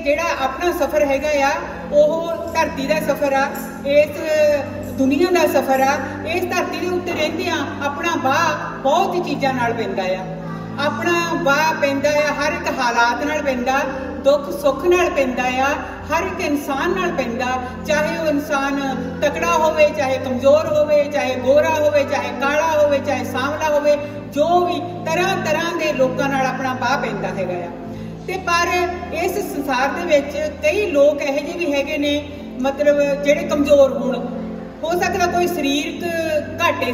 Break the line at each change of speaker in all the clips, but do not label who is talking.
ਜਿਹੜਾ ਆਪਣਾ ਸਫ਼ਰ ਹੈਗਾ ਆ ਉਹ ਧਰਤੀ ਦਾ ਸਫ਼ਰ ਆ, ਇਸ ਦੁਨੀਆ ਦਾ ਸਫ਼ਰ ਆ। ਇਸ ਧਰਤੀ ਦੇ ਉੱਤੇ ਰਹਿੰਦੇ ਆ ਆਪਣਾ ਵਾਹ ਬਹੁਤ ਚੀਜ਼ਾਂ ਨਾਲ ਪੈਂਦਾ ਆ, ਆਪਣਾ ਵਾਹ ਪੈਂਦਾ ਆ ਹਰ ਇੱਕ ਹਾਲਾਤ ਨਾਲ ਪੈਂਦਾ, ਦੁੱਖ ਸੁੱਖ ਨਾਲ ਪੈਂਦਾ ਆ, हर एक इंसान नाल पैंदा, चाहे वो इंसान तकड़ा होवे, चाहे कमजोर होवे, चाहे गोरा होवे, चाहे काला होवे, चाहे सांवला होवे, जो भी तरह तरह के लोगों नाल अपना बाह पैंदा हैगा आ। ते पर इस संसार दे विच कई लोग इहो जिहे भी हैगे ने मतलब जिहड़े कमजोर होण, हो सकता कोई शरीरक घाटे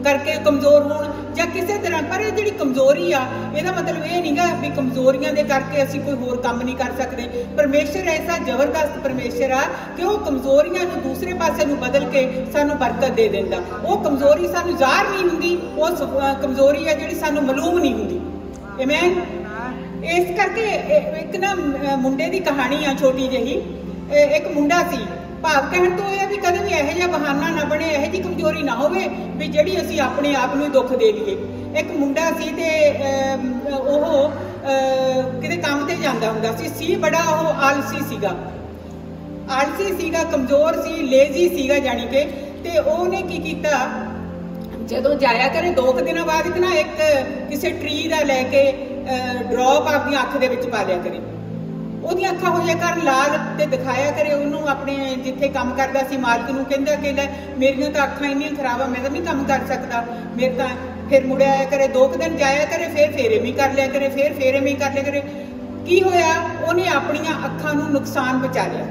करके कमजोर होण या किसी तरह, पर ये जिहड़ी कमजोरी आ इहदा मतलब ये नहीं गा भी कमजोरियां दे करके असीं कोई होर काम नहीं कर सकते। परमेश्वर ऐसा जबरदस्त परमेश्वर आ कि वो कमजोरियां नूं दूसरे पासे नूं बदल के सानूं बरकत दे दिंदा। वो कमजोरी सानूं ज़ाहिर नहीं हुंदी, वो कमजोरी आ जिहड़ी सानूं मालूम नहीं हुंदी। आमीन। इस करके एक ना मुंडे की कहानी आ छोटी जही। एक मुंडा सी, भाव कहण तो यह भी कदे भी इहो जिहा बहाना ना बने, इहो जी कमजोरी ना होवे भी जिहड़ी असीं अपने आप नूं दुख दे लईए। एक मुंडा सी ते ओह किते काम ते जांदा हुंदा सी बड़ा ओह आलसी सीगा, कमजोर सी, लेजी सीगा जानी के। ते ओहने की कीता, जदों जाया करे 2 दिनों बाद ना एक किसी ट्री दा लैके ड्रॉप अपनी अख दे विच पा लिया करे, ਉਹਦੀ ਅੱਖਾਂ ਹੋ ਜਾ ਕਰ ਲਾਲ ਤੇ ਦਿਖਾਇਆ ਕਰੇ ਉਹਨੂੰ ਆਪਣੇ ਜਿੱਥੇ ਕੰਮ ਕਰਦਾ ਸੀ ਮਾਲਕ ਨੂੰ। ਕਹਿੰਦਾ ਕਿ ਲੈ ਮੇਰੀਆਂ ਤਾਂ ਅੱਖਾਂ ਇੰਨੀਆਂ ਖਰਾਬ ਆ, ਮੈਂ ਤਾਂ ਨਹੀਂ ਕੰਮ ਕਰ ਸਕਦਾ, ਮੇਰੇ ਤਾਂ। ਫਿਰ ਮੁੜਿਆ ਆਇਆ ਕਰੇ 2 ਦਿਨ ਜਾਇਆ ਕਰੇ, ਫਿਰ ਐਵੇਂ ਕਰ ਲਿਆ ਕਰੇ, ਫਿਰ ਐਵੇਂ ਕਰ ਲਿਆ ਕਰੇ। ਕੀ ਹੋਇਆ, ਉਹਨੇ ਆਪਣੀਆਂ ਅੱਖਾਂ ਨੂੰ ਨੁਕਸਾਨ ਪਹੁੰਚਾ ਲਿਆ,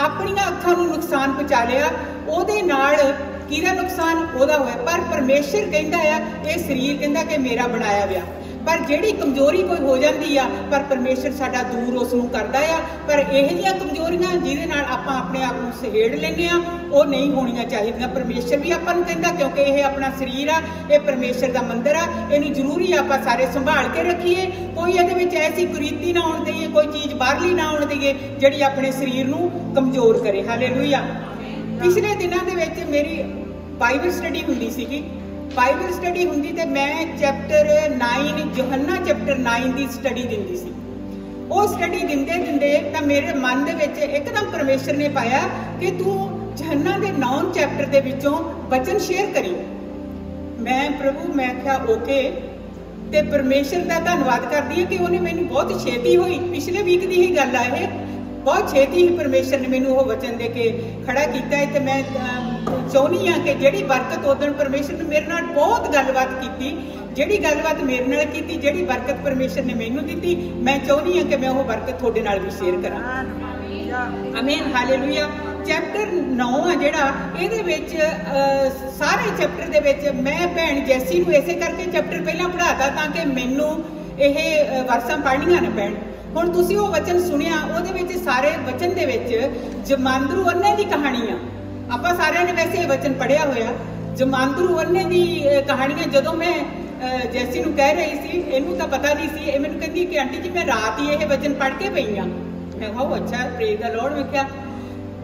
ਆਪਣੀਆਂ ਅੱਖਾਂ ਨੂੰ ਨੁਕਸਾਨ ਪਹੁੰਚਾ ਲਿਆ। ਉਹਦੇ ਨਾਲ ਕਿਹਦਾ ਨੁਕਸਾਨ, ਉਹਦਾ ਹੋਇਆ। ਪਰ ਪਰਮੇਸ਼ਰ ਕਹਿੰਦਾ ਆ ਇਹ ਸਰੀਰ ਕਹਿੰਦਾ ਕਿ ਮੇਰਾ ਬਣਾਇਆ ਵਿਆ, पर जिहड़ी कमजोरी कोई हो जाती है पर परमेश्वर साडा दूर उसनूं करदा आ। पर इहो जिहियां कमजोरियां जिहदे नाल आपां अपने आप नूं सहेड़ लैंदे आ ਉਹ नहीं होणीਆਂ ਚਾਹੀਦੀਆਂ। परमेश्वर भी आपां नूं कहंदा क्योंकि यह अपना शरीर आ, ये परमेश्वर का मंदिर आ, इहनूं जरूरी आपां सारे संभाल के रखीए। कोई इहदे विच ऐसी कुरीति ना आउण देईए, कोई चीज़ बाहरली ना आउण देईए जिहड़ी अपने शरीर नूं कमजोर करे। हालेलूया। पिछले दिनां दे विच मेरी बाइबल स्टडी हुंदी सीगी, बाइबल स्टडी हुंदी ते मैं चैप्टर 9 यूहन्ना चैप्टर 9 की स्टडी दिंदी सी। वो स्टडी दिंदे दिंदे तां मेरे मन दे विच एकदम परमेश्वर ने पाया कि तू यूहन्ना दे 9 चैप्टर दे विचों वचन शेयर करी। मैं प्रभु मैं आख्या ओके, ते परमेश्वर का धन्नवाद करदी है कि उन्हें मैनूं बहुत छेती होई, पिछले वीक की ही गल आ ये, बहुत छेती ही परमेश्वर ने मैनूं वो वचन दे के खड़ा किया है। तो मैं चाहुंदी हाँ कि जिहड़ी बरकत उदण परमेश्वर ने मेरे नाल बहुत गलबात की, जिहड़ी गलबात मेरे नाल कीती, जिहड़ी बरकत परमेश्वर ने मैनूं दित्ती, मैं चाहुंदी हाँ कि मैं वो बरकत तुहाडे नाल भी शेयर करां। आमीन। हालेलुया। चैप्टर 9 आ जिहड़ा इहदे विच सारे चैप्टर दे विच मैं भैण जैसी नूं इसे करके चैप्टर पहलां पढ़ाता ताकि मैनूं इह वर्सां पढ़नियां ना पैण। हुण तुसीं वो वचन सुनिया, उहदे विच सारे वचन दे विच जमांदरू अन्ने दी कहानी आ। आपां सारिआं ने वैसे ये वचन पढ़िया होया, जमांदरू अन्ने दी कहानियां। जदों मैं जैसी नूं कह रही सी, इहनूं तां पता नहीं सी, मैनूं कहंदी कि आंटी जी मैं रात ही ये वचन पढ़ के पई आ। मैं कहा अच्छा प्रेज द लॉर्ड। मैं क्या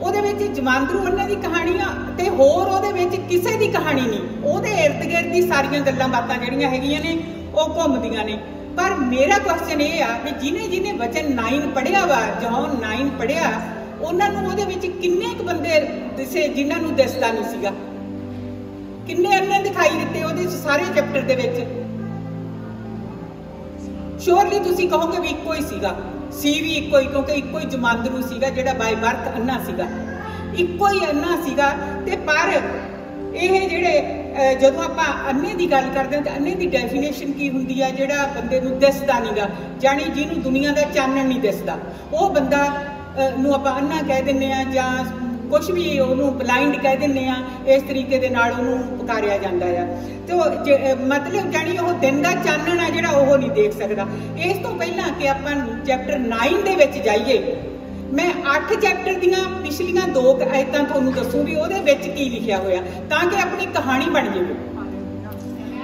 ਉਹਦੇ ਵਿੱਚ ਜਮਾਂਦਰੂ अन्ने ਦੀ ਕਹਾਣੀ ਆ ਤੇ ਹੋਰ ਉਹਦੇ ਵਿੱਚ ਕਿਸੇ ਦੀ ਕਹਾਣੀ ਨਹੀਂ, ਉਹਦੇ ਇਰਦ ਗਿਰਦ ਦੀ ਸਾਰੀਆਂ ਗੱਲਾਂ ਬਾਤਾਂ ਜਿਹੜੀਆਂ ਹੈਗੀਆਂ ਨੇ ਉਹ ਘੁੰਮਦੀਆਂ ਨੇ। पर मेरा क्वेश्चन ये आ कि जिन्हें जिन्हें वचन 9 पढ़िया वा, जॉन 9 पढ़िया, उन्होंने ਉਹਦੇ ਵਿੱਚ किन्ने क बंदे दिसे जिन्हां नूं दिसदा नहीं सीगा, किन्ने अन्ने दिखाई दिते ਉਹਦੇ सारे चैप्टर दे विच। श्योरली तुसीं कहोगे भी इक्को ही सीगा, सी भी इक्को ही, क्योंकि इक्को ही जमांदरू सीगा जिहड़ा बाय बर्थ अन्ना सीगा, इक्को ही अन्ना सीगा। ते पर ਇਹ ਜਿਹੜੇ ਜਦੋਂ ਆਪਾਂ ਅੰਨੇ ਦੀ ਗੱਲ ਕਰਦੇ ਹਾਂ ਤਾਂ ਅੰਨੇ ਦੀ ਡੈਫੀਨੇਸ਼ਨ ਕੀ ਹੁੰਦੀ ਆ, ਜਿਹੜਾ ਬੰਦੇ ਨੂੰ ਦਿਸਦਾ ਨਹੀਂਗਾ, ਜਾਣੀ ਜਿਹਨੂੰ ਦੁਨੀਆ ਦਾ ਚਾਨਣ ਨਹੀਂ ਦਿਸਦਾ, ਉਹ ਬੰਦਾ ਨੂੰ ਆਪਾਂ ਅੰਨਾ ਕਹਿ ਦਿੰਦੇ ਆ ਜਾਂ ਕੁਛ ਵੀ ਉਹਨੂੰ ਬਲਾਈਂਡ ਕਹਿ ਦਿੰਦੇ ਆ। ਇਸ ਤਰੀਕੇ ਦੇ ਨਾਲ ਉਹਨੂੰ ਪੁਕਾਰਿਆ ਜਾਂਦਾ ਆ। ਤੇ ਮਤਲਬ ਜਾਣੀ ਉਹ ਦਿਨ ਦਾ ਚਾਨਣ ਆ ਜਿਹੜਾ ਉਹ ਨਹੀਂ ਦੇਖ ਸਕਦਾ। ਇਸ ਤੋਂ ਪਹਿਲਾਂ ਕਿ ਆਪਾਂ ਚੈਪਟਰ 9 ਦੇ ਵਿੱਚ ਜਾਈਏ, मैं 8 चैप्टर दियां पिछलियां 2 आयतां तुहानूं दसूंगी ਉਹਦੇ ਵਿੱਚ ਕੀ ਲਿਖਿਆ ਹੋਇਆ, ਤਾਂ ਕਿ अपनी कहानी बन जाए।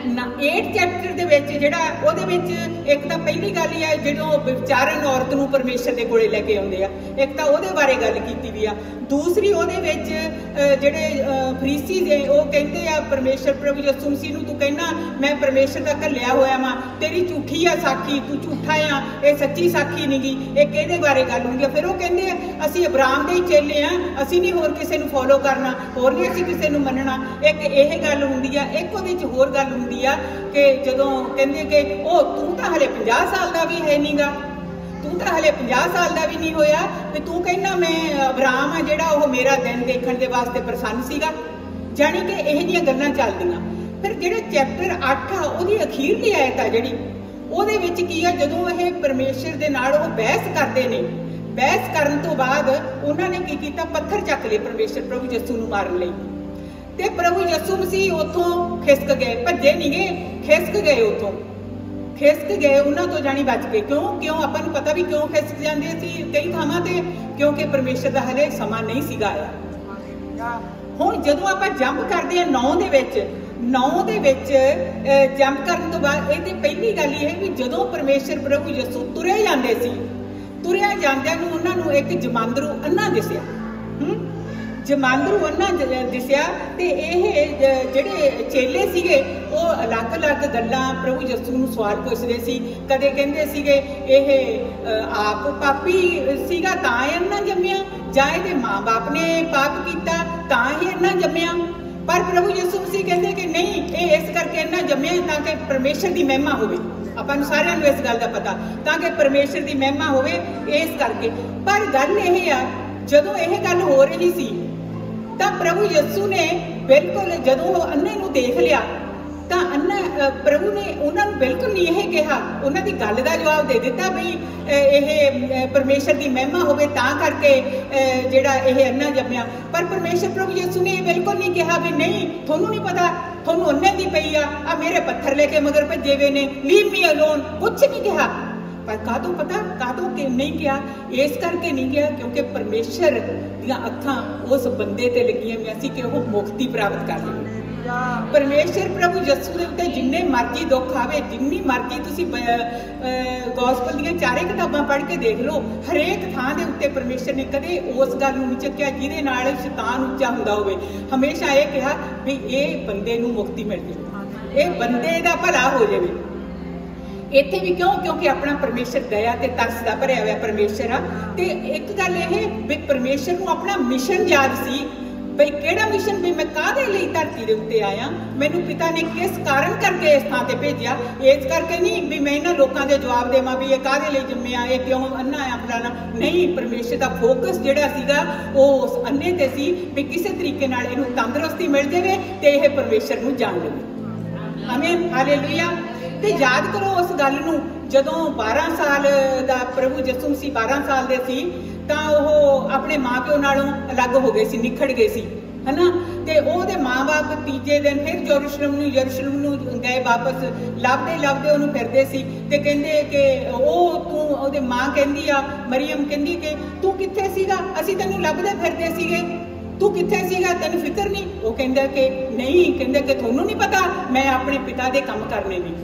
8 ਚੈਪਟਰ ਦੇ ਵਿੱਚ ਜਿਹੜਾ ਉਹਦੇ ਵਿੱਚ ਇੱਕ ਤਾਂ ਪਹਿਲੀ ਗੱਲ ਹੀ ਆ ਜਦੋਂ ਵਿਚਾਰਨ ਔਰਤ ਨੂੰ ਪਰਮੇਸ਼ਰ ਦੇ ਕੋਲੇ ਲੈ ਕੇ ਆਉਂਦੇ ਆ, ਇੱਕ ਤਾਂ ਉਹਦੇ ਬਾਰੇ ਗੱਲ ਕੀਤੀ ਵੀ ਆ। ਦੂਸਰੀ ਉਹਦੇ ਵਿੱਚ ਜਿਹੜੇ ਫਰੀਸੀ ਦੇ ਉਹ ਕਹਿੰਦੇ ਆ ਪਰਮੇਸ਼ਰ ਪ੍ਰਭੂ ਯਿਸੂ ਮਸੀਹ ਨੂੰ, ਤੂੰ ਕਹਿੰਦਾ ਮੈਂ ਪਰਮੇਸ਼ਰ ਦਾ ਘੱਲਿਆ ਹੋਇਆ ਵਾਂ, ਤੇਰੀ ਝੂਠੀ ਆ ਸਾਖੀ, ਤੂੰ ਝੂਠਾ ਆ, ਇਹ ਸੱਚੀ ਸਾਖੀ ਨਹੀਂ ਗੀ। ਇਹ ਕਿਹਦੇ ਬਾਰੇ ਗੱਲ ਹੁੰਦੀ ਆ? ਫਿਰ ਉਹ ਕਹਿੰਦੇ ਆ ਅਸੀਂ ਅਬਰਾਮ ਦੇ ਹੀ ਚੇਲੇ ਆ, ਅਸੀਂ ਨਹੀਂ ਹੋਰ ਕਿਸੇ ਨੂੰ ਫੋਲੋ ਕਰਨਾ, ਹੋਰ ਨਹੀਂ ਅਸੀਂ ਕਿਸੇ ਨੂੰ ਮੰਨਣਾ। ਇੱਕ ਇਹ ਗੱਲ ਹੁੰਦੀ ਆ। ਇੱਕ ਉਹਦੇ 'ਚ ਹੋਰ ਗੱਲ ਹੁੰਦੀ ਆ ਕਿ ਜਦੋਂ ਕਹਿੰਦੇ ਕਿ ਉਹ ਤੂੰ ਤਾਂ ਹਲੇ 50 ਸਾਲ ਦਾ ਵੀ ਹੈ ਨਹੀਂਗਾ, ਤੂੰ ਤਾਂ ਹਲੇ 50 ਸਾਲ ਦਾ ਵੀ ਨਹੀਂ ਹੋਇਆ ਤੇ ਤੂੰ ਕਹਿੰਦਾ ਮੈਂ ਅਬਰਾਮ ਆ ਜਿਹੜਾ ਉਹ ਮੇਰਾ ਦਿਨ ਦੇਖਣ ਦੇ ਵਾਸਤੇ ਪ੍ਰਸੰਨ ਸੀਗਾ। ਜਾਣੀ ਕਿ ਇਹ ਜਿਹੀਆਂ ਗੱਲਾਂ ਚੱਲਦੀਆਂ। ਫਿਰ ਜਿਹੜੇ ਚੈਪਟਰ 8 ਆ ਉਹਦੀ ਅਖੀਰਲੀ ਆਇਤ ਆ ਜਿਹੜੀ, ਉਹਦੇ ਵਿੱਚ ਕੀ ਆ, ਜਦੋਂ ਇਹ ਪਰਮੇਸ਼ਰ ਦੇ ਨਾਲ ਉਹ ਬਹਿਸ ਕਰਦੇ ਨੇ, ਬਹਿਸ ਕਰਨ ਤੋਂ ਬਾਅਦ ਉਹਨਾਂ ਨੇ ਕੀ ਕੀਤਾ, ਪੱਥਰ ਚੱਕ ਲਏ ਪਰਮੇਸ਼ਰ ਪ੍ਰਭੂ ਯਿਸੂ ਨੂੰ ਮਾਰਨ ਲਈ। ਤੇ ਪ੍ਰਭੂ ਯਿਸੂ ਮਸੀਹ ਉੱਥੋਂ ਖਿਸਕ ਗਏ, ਭੱਜੇ ਨਹੀਂ ਗਏ, ਖਿਸਕ ਗਏ, ਉੱਥੋਂ ਖਿਸਕ ਗਏ, ਉਹਨਾਂ ਤੋਂ ਜਾਣੀ ਬਚ ਗਏ। ਕਿਉਂ ਆਪਾਂ ਨੂੰ ਪਤਾ ਵੀ ਕਿਉਂ ਖਿਸਕ ਜਾਂਦੇ ਸੀ ਕਈ ਥਾਵਾਂ ਤੇ, ਕਿਉਂਕਿ ਪਰਮੇਸ਼ਰ ਦਾ ਹਲੇ ਸਮਾਂ ਨਹੀਂ ਸੀਗਾ ਆਇਆ। ਹੁਣ ਜਦੋਂ ਆਪਾਂ ਜੰਪ ਕਰਦੇ ਆ 9 ਦੇ ਵਿੱਚ ਜੰਪ ਕਰਨ ਤੋਂ ਬਾਅਦ ਇਹ ਤੇ ਪਹਿਲੀ ਗੱਲ ਇਹ ਵੀ ਜਦੋਂ ਪਰਮੇਸ਼ਰ ਪ੍ਰਭੂ ਯਿਸੂ ਤੁਰੇ ਜਾਂਦੇ ਸੀ, ਤੁਰਿਆ ਜਾਂਦਿਆਂ ਨੂੰ ਉਹਨਾਂ ਨੂੰ ਇੱਕ ਜਮਾਂਦਰੂ ਅੰਨਾ ਦਿਸਿਆ। ਜਮਾਂਦਰੂ ਅੰਨਾ ਦਿਸਿਆ ਤੇ ਇਹ ਜਿਹੜੇ ਚੇਲੇ ਸੀਗੇ ਉਹ ਅਲੱਗ-ਅਲੱਗ ਗੱਲਾਂ ਪ੍ਰਭੂ ਯਿਸੂ ਨੂੰ ਸਵਾਲ ਪੁੱਛਦੇ ਸੀ। ਕਦੇ ਕਹਿੰਦੇ ਸੀਗੇ ਇਹ ਆਪ ਪਾਪੀ ਸੀਗਾ ਤਾਂ ਇਹ ਅੰਨਾ ਜੰਮਿਆ, ਜਾਂ ਇਹਦੇ ਮਾਂ-ਬਾਪ ਨੇ ਪਾਪ ਕੀਤਾ ਤਾਂ ਹੀ ਅੰਨਾ ਜੰਮਿਆ। ਪਰ ਪ੍ਰਭੂ ਯਿਸੂ ਮਸੀਹ ਕਹਿੰਦੇ ਕਿ ਨਹੀਂ, ਇਹ ਇਸ ਕਰਕੇ ਅੰਨਾ ਜੰਮਿਆ ਤਾਂ ਕਿ ਪਰਮੇਸ਼ਰ ਦੀ ਮਹਿਮਾ ਹੋਵੇ। ਆਪਾਂ ਨੂੰ ਸਾਰਿਆਂ ਨੂੰ ਇਸ ਗੱਲ ਦਾ ਪਤਾ, ਤਾਂ ਕਿ ਪਰਮੇਸ਼ਰ ਦੀ ਮਹਿਮਾ ਹੋਵੇ, ਇਸ ਕਰਕੇ। ਪਰ ਗੱਲ ਇਹ ਆ, ਜਦੋਂ ਇਹ ਗੱਲ ਹੋ ਰਹੀ ਸੀ ਤਾਂ ਪ੍ਰਭੂ ਯਿਸੂ ਨੇ ਬਿਲਕੁਲ ਜਦੋਂ ਉਹ ਅੰਨੇ ਨੂੰ ਦੇਖ ਲਿਆ ਤਾਂ ਪ੍ਰਭੂ ਨੇ ਉਹਨਾਂ ਨੂੰ ਬਿਲਕੁਲ ਨਹੀਂ ਇਹ ਕਿਹਾ, ਉਹਨਾਂ ਦੀ ਗੱਲ ਦਾ ਜਵਾਬ ਦੇ ਦਿੱਤਾ ਵੀ ਇਹ ਪਰਮੇਸ਼ਰ ਦੀ ਮਹਿਮਾ ਹੋਵੇ ਤਾਂ ਕਰਕੇ ਜਿਹੜਾ ਇਹ ਅੰਨਾ ਜੰਮਿਆ। ਪਰ ਪਰਮੇਸ਼ਰ ਪ੍ਰਭੂ ਯਿਸੂ ਨੇ ਇਹ ਬਿਲਕੁਲ ਨਹੀਂ ਕਿਹਾ ਵੀ ਨਹੀਂ, ਤੁਹਾਨੂੰ ਨਹੀਂ ਪਤਾ, ਤੁਹਾਨੂੰ ਅੰਨੇ ਦੀ ਪਈ ਆ ਮੇਰੇ ਪੱਥਰ ਲੈ ਕੇ ਮਗਰ ਭੱਜੇ ਵੇ ਨੇ, ਲੀਵ ਮੀ ਅਲੋਨ, ਕੁਛ ਨਹੀਂ ਕਿਹਾ। ਪਰ ਕਾਹਤੋਂ ਪਤਾ, ਕਾਹਤੋਂ ਕਿ ਨਹੀਂ ਕਿਹਾ? ਇਸ ਕਰਕੇ ਨਹੀਂ ਕਿਹਾ ਕਿਉਂਕਿ ਪਰਮੇਸ਼ਰ ਦੀਆਂ ਅੱਖਾਂ ਉਸ ਬੰਦੇ ਤੇ ਲੱਗੀਆਂ ਹੋਈਆਂ ਸੀ ਕਿ ਉਹ ਮੁਕਤੀ ਪ੍ਰਾਪਤ ਕਰ ਲਵੇ। ਪਰਮੇਸ਼ਰ ਪ੍ਰਭੂ ਯਿਸੂ ਦੇ ਉੱਤੇ ਜਿੰਨੇ ਮਰਜ਼ੀ ਦੁੱਖ ਆਵੇ, ਜਿੰਨੀ ਮਰਜ਼ੀ ਤੁਸੀਂ ਗੋਸਪਲ ਦੀਆਂ 4 ਕਿਤਾਬਾਂ ਪੜ੍ਹ ਕੇ ਦੇਖ ਲਓ, ਹਰੇਕ ਥਾਂ ਦੇ ਉੱਤੇ ਪਰਮੇਸ਼ਰ ਨੇ ਕਦੇ ਉਸ ਗੱਲ ਨੂੰ ਨਹੀਂ ਚੱਕਿਆ ਜਿਹਦੇ ਨਾਲ ਸ਼ੈਤਾਨ ਉੱਚਾ ਹੁੰਦਾ ਹੋਵੇ। ਹਮੇਸ਼ਾ ਇਹ ਕਿਹਾ ਵੀ ਇਹ ਬੰਦੇ ਨੂੰ ਮੁਕਤੀ ਮਿਲ ਜਾਵੇ, ਇਹ ਬੰਦੇ ਦਾ ਭਲਾ ਹੋ ਜਾਵੇ। ਇੱਥੇ ਵੀ ਕਿਉਂ? ਕਿਉਂਕਿ ਆਪਣਾ ਪਰਮੇਸ਼ਰ ਦਇਆ ਤੇ ਤਰਸ ਦਾ ਭਰਿਆ ਹੋਇਆ ਪਰਮੇਸ਼ਰ ਆ। ਤੇ ਇੱਕ ਗੱਲ ਇਹ ਵੀ ਪਰਮੇਸ਼ਰ ਨੂੰ ਆਪਣਾ ਮਿਸ਼ਨ ਯਾਦ ਸੀ, ਬਈ ਕਿਹੜਾ ਮਿਸ਼ਨ, ਵੀ ਮੈਂ ਕਾਹਦੇ ਲਈ ਧਰਤੀ ਦੇ ਉੱਤੇ ਆਇਆ, ਮੈਨੂੰ ਪਿਤਾ ਨੇ ਕਿਸ ਕਾਰਨ ਕਰਕੇ ਇਸ ਥਾਂ ਤੇ ਭੇਜਿਆ। ਇਸ ਕਰਕੇ ਨਹੀਂ ਵੀ ਮੈਂ ਇਹਨਾਂ ਲੋਕਾਂ ਦੇ ਜਵਾਬ ਦੇਵਾਂ ਵੀ ਇਹ ਕਾਹਦੇ ਲਈ ਜੰਮਿਆ, ਇਹ ਕਿਉਂ ਅੰਨਾ ਆ ਫਲਾਣਾ, ਨਹੀਂ। ਪਰਮੇਸ਼ਰ ਦਾ ਫੋਕਸ ਜਿਹੜਾ ਸੀਗਾ ਉਹ ਉਸ ਅੰਨੇ ਤੇ ਸੀ ਵੀ ਕਿਸੇ ਤਰੀਕੇ ਨਾਲ ਇਹਨੂੰ ਤੰਦਰੁਸਤੀ ਮਿਲ ਜਾਵੇ ਤੇ ਇਹ ਪਰਮੇਸ਼ਰ ਨੂੰ ਜਾਣ ਲਵੇ। ਆਮੀਨ, ਹਾਲੇਲੂਇਆ। ਤੇ ਯਾਦ ਕਰੋ ਉਸ ਗੱਲ ਨੂੰ, ਜਦੋਂ 12 ਸਾਲ ਦਾ ਪ੍ਰਭੂ ਯਿਸੂ ਮਸੀਹ 12 ਸਾਲ ਦੇ ਸੀ ਤਾਂ ਉਹ ਆਪਣੇ ਮਾਂ-ਪਿਓ ਨਾਲੋਂ ਅਲੱਗ ਹੋ ਗਏ ਸੀ, ਨਿਖੜ ਗਏ ਸੀ, ਹਨਾ। ਤੇ ਉਹਦੇ ਮਾਂ-ਬਾਪ ਤੀਜੇ ਦਿਨ ਫਿਰ ਯਰੂਸ਼ਲਮ ਨੂੰ ਗਏ ਵਾਪਸ, ਲੱਭਦੇ ਉਹਨੂੰ ਫਿਰਦੇ ਸੀ ਤੇ ਕਹਿੰਦੇ ਕਿ ਉਹਦੇ ਮਾਂ ਕਹਿੰਦੀ ਆ, ਮਰੀਅਮ ਕਹਿੰਦੀ ਕਿ ਤੂੰ ਕਿੱਥੇ ਸੀਗਾ, ਅਸੀਂ ਤੈਨੂੰ ਲੱਭਦੇ ਫਿਰਦੇ ਸੀਗੇ, ਤੂੰ ਕਿੱਥੇ ਸੀਗਾ, ਤੈਨੂੰ ਫਿਕਰ ਨਹੀਂ? ਉਹ ਕਹਿੰਦਾ ਕਿ ਨਹੀਂ, ਕਹਿੰਦੇ ਕਿ ਤੁਹਾਨੂੰ ਨਹੀਂ ਪਤਾ ਮੈਂ ਆਪਣੇ ਪਿਤਾ ਦੇ ਕੰਮ ਕਰਨੇ ਨੇ।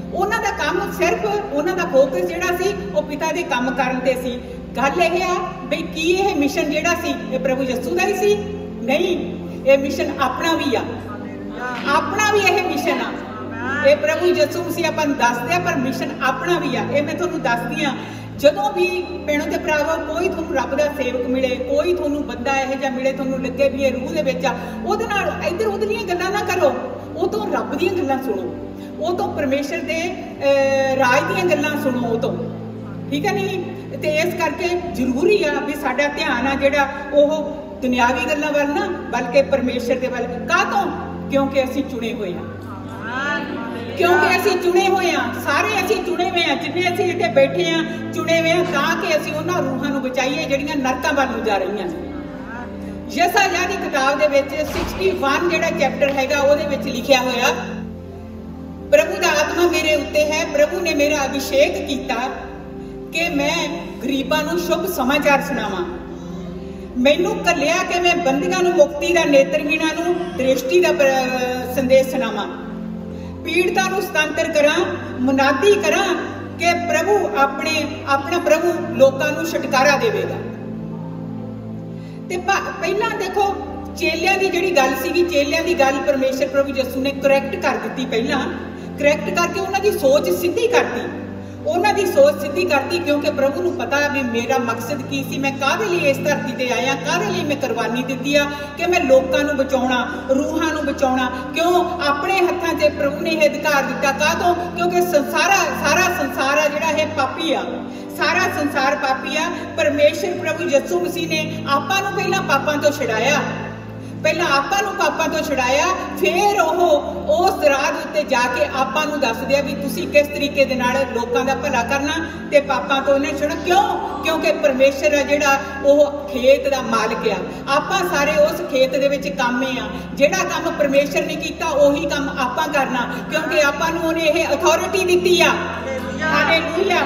ਉਹਨਾਂ ਦਾ ਕੰਮ ਸਿਰਫ, ਉਹਨਾਂ ਦਾ ਫੋਕਸ ਜਿਹੜਾ ਸੀ ਉਹ ਪਿਤਾ ਦੇ ਕੰਮ ਕਰਨ ਤੇ ਸੀ। ਗੱਲ ਇਹ ਆ ਬਈ ਕੀ ਇਹ ਮਿਸ਼ਨ ਜਿਹੜਾ ਸੀ ਇਹ ਪ੍ਰਭੂ ਯਿਸੂ ਦਾ ਹੀ ਸੀ? ਨਹੀਂ, ਇਹ ਮਿਸ਼ਨ ਆਪਣਾ ਵੀ ਆ, ਆਪਣਾ ਵੀ ਇਹ ਮਿਸ਼ਨ ਆ। ਇਹ ਪ੍ਰਭੂ ਯਿਸੂ ਮਸੀਹ ਆਪਾਂ ਨੂੰ ਦੱਸਦੇ ਆ, ਪਰ ਮਿਸ਼ਨ ਆਪਣਾ ਵੀ ਆ। ਇਹ ਮੈਂ ਤੁਹਾਨੂੰ ਦੱਸਦੀ ਆ, ਜਦੋਂ ਵੀ ਭੈਣੋ ਤੇ ਭਰਾਵੋ ਕੋਈ ਤੁਹਾਨੂੰ ਰੱਬ ਦਾ ਸੇਵਕ ਮਿਲੇ, ਕੋਈ ਤੁਹਾਨੂੰ ਬੰਦਾ ਇਹੋ ਜਿਹਾ ਮਿਲੇ, ਤੁਹਾਨੂੰ ਲੱਗੇ ਵੀ ਇਹ ਰੂਹ ਦੇ ਵਿੱਚ ਆ, ਉਹਦੇ ਨਾਲ ਇੱਧਰ ਉੱਧਰ ਦੀਆਂ ਗੱਲਾਂ ਨਾ ਕਰੋ, ਉਹ ਤੋਂ ਰੱਬ ਦੀਆਂ ਗੱਲਾਂ ਸੁਣੋ, ਉਹ ਤੋਂ ਪਰਮੇਸ਼ਰ ਦੇ ਰਾਜ ਦੀਆਂ ਗੱਲਾਂ ਸੁਣੋ, ਉਹ ਤੋਂ, ਠੀਕ ਹੈ ਨਹੀਂ? ਤੇ ਇਸ ਕਰਕੇ ਜ਼ਰੂਰੀ ਆ ਵੀ ਸਾਡਾ ਧਿਆਨ ਆ ਜਿਹੜਾ ਉਹ ਦੁਨਿਆਵੀ ਗੱਲਾਂ ਵੱਲ ਨਾ, ਬਲਕਿ ਪਰਮੇਸ਼ਰ ਦੇ ਵੱਲ। ਕਾਹਤੋਂ? ਕਿਉਂਕਿ ਅਸੀਂ ਚੁਣੇ ਹੋਏ ਆ, ਕਿਉਂਕਿ ਅਸੀਂ ਚੁਣੇ ਹੋਏ ਆ, ਸਾਰੇ ਅਸੀਂ ਚੁਣੇ ਹੋਏ ਆ, ਜਿੰਨੇ ਅਸੀਂ ਇੱਥੇ ਬੈਠੇ ਆ ਚੁਣੇ ਹੋਏ ਆ ਤਾਂ ਕਿ ਅਸੀਂ ਉਹਨਾਂ ਰੂਹਾਂ ਨੂੰ ਬਚਾਈਏ ਜਿਹੜੀਆਂ ਨਰਕਾਂ ਵੱਲ ਨੂੰ ਜਾ ਰਹੀਆਂ ਨੇ। ਯਸਾਇਆ ਦੀ ਕਿਤਾਬ ਦੇ ਵਿੱਚ 61 ਜਿਹੜਾ ਚੈਪਟਰ ਹੈਗਾ ਉਹਦੇ ਵਿੱਚ ਲਿਖਿਆ ਹੋਇਆ, ਪ੍ਰਭੂ ਦਾ ਆਤਮਾ ਮੇਰੇ ਉੱਤੇ ਹੈ, ਪ੍ਰਭੂ ਨੇ ਮੇਰਾ ਅਭਿਸ਼ੇਕ ਕੀਤਾ ਕਿ ਮੈਂ ਗਰੀਬਾਂ ਨੂੰ ਸ਼ੁਭ ਸਮਾਚਾਰ ਸੁਣਾਵਾਂ, ਮੈਨੂੰ ਘੱਲਿਆ ਕਿ ਮੈਂ ਬੰਦੀਆਂ ਨੂੰ ਮੁਕਤੀ ਦਾ, ਨੇਤਰਹੀਣਾਂ ਨੂੰ ਦ੍ਰਿਸ਼ਟੀ ਦਾ ਸੰਦੇਸ਼ ਸੁਣਾਵਾਂ, पीड़ितां नूं सुतंत्र करां, मुनादी करां कि प्रभु अपना प्रभु लोकां नूं छुटकारा देवेगा। ते पहलां देखो चेलियां दी जिहड़ी गल सीगी, चेलियां दी गल परमेश्वर प्रभु यीशु ने करैक्ट कर दित्ती, पहलां करैक्ट करके उन्हां दी सोच सिद्धी करती, उन्हां दी सोच सिद्धी करती, क्योंकि प्रभु नूं पता भी मेरा मकसद की सी, मैं काहदे लई इस धरती ते आया, काहदे लई मैं कुर्बानी दित्ती आ कि मैं लोकां नूं बचाउणा, रूहां नूं बचाउणा। क्यों अपने हत्थां 'च प्रभु ने यह अधिकार दित्ता, काहतों? क्योंकि सारा संसार आ जिहड़ा है पापी आ, सारा संसार पापी आ। परमेश्वर प्रभु यीशु मसीह ने आपां नूं पहलां पापां तो छुड़ाया, पहलां आपां नूं पापां तो छुड़ाया, फिर उस राह उत्ते जाके आपां नूं दस दिया भी तुसीं किस तरीके दे नाल लोकां दा भला करना ते पापां तो उन्हें छुड़ना। क्यों? क्योंकि परमेश्वर आ जिहड़ा ओह खेत दा मालिक आ, आपां सारे उस खेत दे विच कामे आ, जिहड़ा काम परमेश्वर ने कीता ओही काम आपां करना, क्योंकि आपां नूं उहने इह अथॉरिटी दित्ती आ। Hallelujah,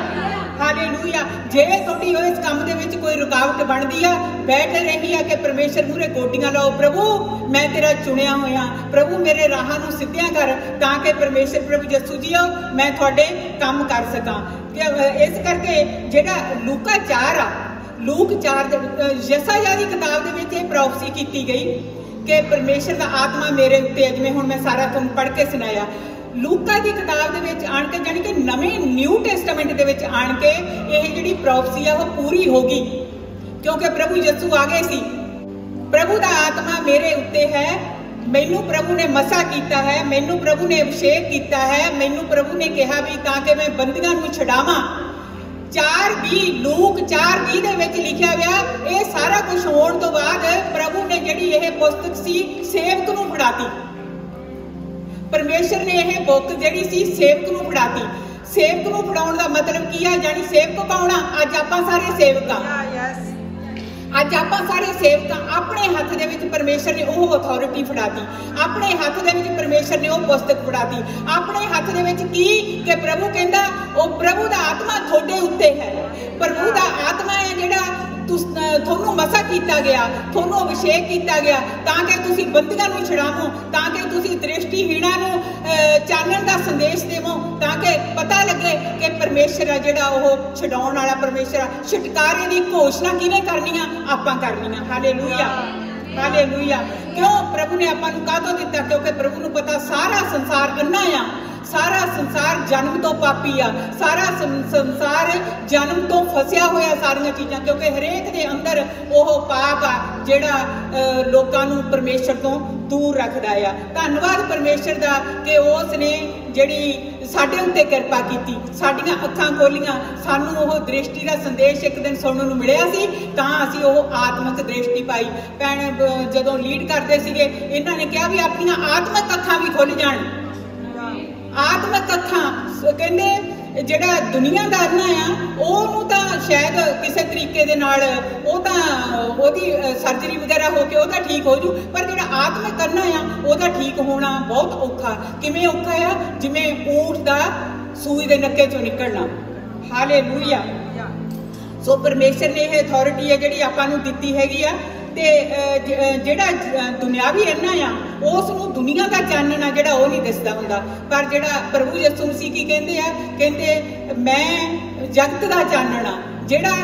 hallelujah. जे तुहाडी इस काम दे विच कोई रुकावट बनदी आ, बैठ रही है कि परमेश्वर मूहरे गोटियां लाओ, प्रभु मैं तेरा चुनिया होया, प्रभु मेरे राहां नूं सिद्धियां कर, तां कि परमेश्वर प्रभु यीशु जीओ मैं तुहाडे काम कर सकां। इस करके जिहड़ा लूका 4 आ, लूक 4 यशायाह दी किताब दे विच इह प्रोफेसी कीती गई कि परमेश्वर दा आत्मा मेरे उत्ते, जिवें हुण मैं सारा तुहानूं पढ़ के सुनाया। लूका की किताब दे विच आण के जानी कि नवें न्यू टेस्टामेंट दे विच आण के यह जिहड़ी प्रोफेसी आ वो पूरी हो गई, क्योंकि प्रभु यीशु आ गए सी। प्रभु दा आत्मा मेरे उत्ते है, मैनू प्रभु ने मसा कीता है, मैनू प्रभु ने अभिषेक कीता है, मैनू प्रभु ने कहा भी ताकि मैं बंदियां नूं छुड़ावां। 4:20 लूक 4:20 दे विच लिखिया गया। ये सारा कुछ होण तो बाद प्रभु ने जिहड़ी यह पुस्तक सी सेवक नूं फड़ाती, परमेश्वर ने यह बुक जिहड़ी सी सेवक नूं फड़ाती। सेवक नूं फड़ाउण दा मतलब की है? जानी सेवक कौन आ? अज आपां सारे सेवक आ, अज आपां सारे सेवक अपने हथ दे विच परमेश्वर ने वो अथॉरिटी फड़ाती, अपने हथ दे विच परमेश्वर ने वो पुस्तक फड़ाती, अपने हथ दे विच की कि प्रभु कहंदा वो प्रभु दा आत्मा थोड़े उत्ते है, प्रभु दा आत्मा है जिहड़ा थोनू मसा किया गया, थोनू अभिषेक किया गया ताकि तुसी बंदियां नूं छुड़ावो, ताकि तुसी दृष्टिहीणां नूं चानण दा संदेश देवो, ताकि पता लगे कि परमेश्वर आ जिहड़ा ओह छुड़ाउण वाला परमेश्वर आ। छुटकारे दी घोषणा किवें करनी आ? आपां करनी आ। Hallelujah, hallelujah. क्यों? प्रभु ने आपां नूं काहतों दित्ता? क्योंकि प्रभु नूं पता सारा संसार अन्ना आ, सारा संसार जन्म तो पापी आ, सारा संसार जन्म तो फसिया होया सारियां चीज़ां, क्योंकि हरेक दे अंदर ओह पाप आ जिहड़ा लोकां नूं परमेश्वर तो दूर रखदा आ। धन्नवाद परमेश्वर दा कि उसने जिहड़ी साडे उत्ते किरपा कीती, साडीआं अखां खोलीआं, सानूं ओह दृष्टि दा संदेश एक दिन सुणन नूं मिलिया सी, तां असीं ओह आत्मक दृष्टि पाई। भैण जदों लीड करदे सीगे इन्हां ने कहा भी अपणीआं आत्मक अखां भी खुल जाण। आत्मक अखां कहंदे जिहड़ा दुनिया दा अन्ना आ ओहनूं तां शायद किसी तरीके दे नाल ओह तां ओहदी सर्जरी वगैरह हो के ओह तां ठीक हो जू, पर जिहड़ा आत्मक अन्ना आ ओहदा ठीक होना बहुत औखा। किवें औखा आ? जिवें ऊंट दा सूई दे नक्के चों निकलना। हालेलूया। सो परमेश्वर ने यह अथॉरिटी है जिहड़ी आपां नूं दित्ती हैगी आ, ते जिहड़ा दुनियावी अन्ना आ उस नूं दुनिया दा चानण आ जिहड़ा ओह नहीं दिसदा हुंदा, पर जिहड़ा प्रभु यीशु मसीह की कहंदे आ, कहंदे मैं जगत दा चानण आ। जिहड़ा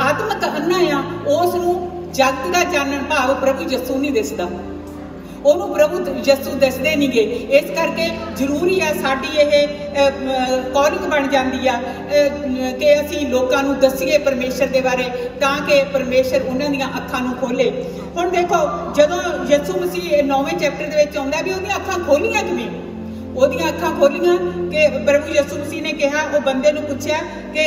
आत्मक अन्ना आ उस नूं जगत दा चानण भाव प्रभु यीशु नहीं दिसदा, ਉਹਨੂੰ ਪ੍ਰਭੂ ਯਿਸੂ ਦੱਸਦੇ ਨਹੀਂ ਗਏ। ਇਸ ਕਰਕੇ ਜ਼ਰੂਰੀ ਆ ਸਾਡੀ ਇਹ ਕਾਲਿੰਗ ਬਣ ਜਾਂਦੀ ਆ ਕਿ ਅਸੀਂ ਲੋਕਾਂ ਨੂੰ ਦੱਸੀਏ ਪਰਮੇਸ਼ਰ ਦੇ ਬਾਰੇ, ਤਾਂ ਕਿ ਪਰਮੇਸ਼ਰ ਉਹਨਾਂ ਦੀਆਂ ਅੱਖਾਂ ਨੂੰ ਖੋਲੇ। ਹੁਣ ਦੇਖੋ ਜਦੋਂ ਯਿਸੂ ਮਸੀਹ 9ਵੇਂ ਚੈਪਟਰ ਦੇ ਵਿੱਚ ਆਉਂਦਾ ਵੀ ਉਹਦੀਆਂ ਅੱਖਾਂ ਖੋਲੀਆਂ ਕਿਵੇਂ? ਉਹਦੀਆਂ ਅੱਖਾਂ ਖੋਲੀਆਂ ਕਿ ਪ੍ਰਭੂ ਯਿਸੂ ਮਸੀਹ ਨੇ ਕਿਹਾ, ਉਹ ਬੰਦੇ ਨੂੰ ਪੁੱਛਿਆ ਕਿ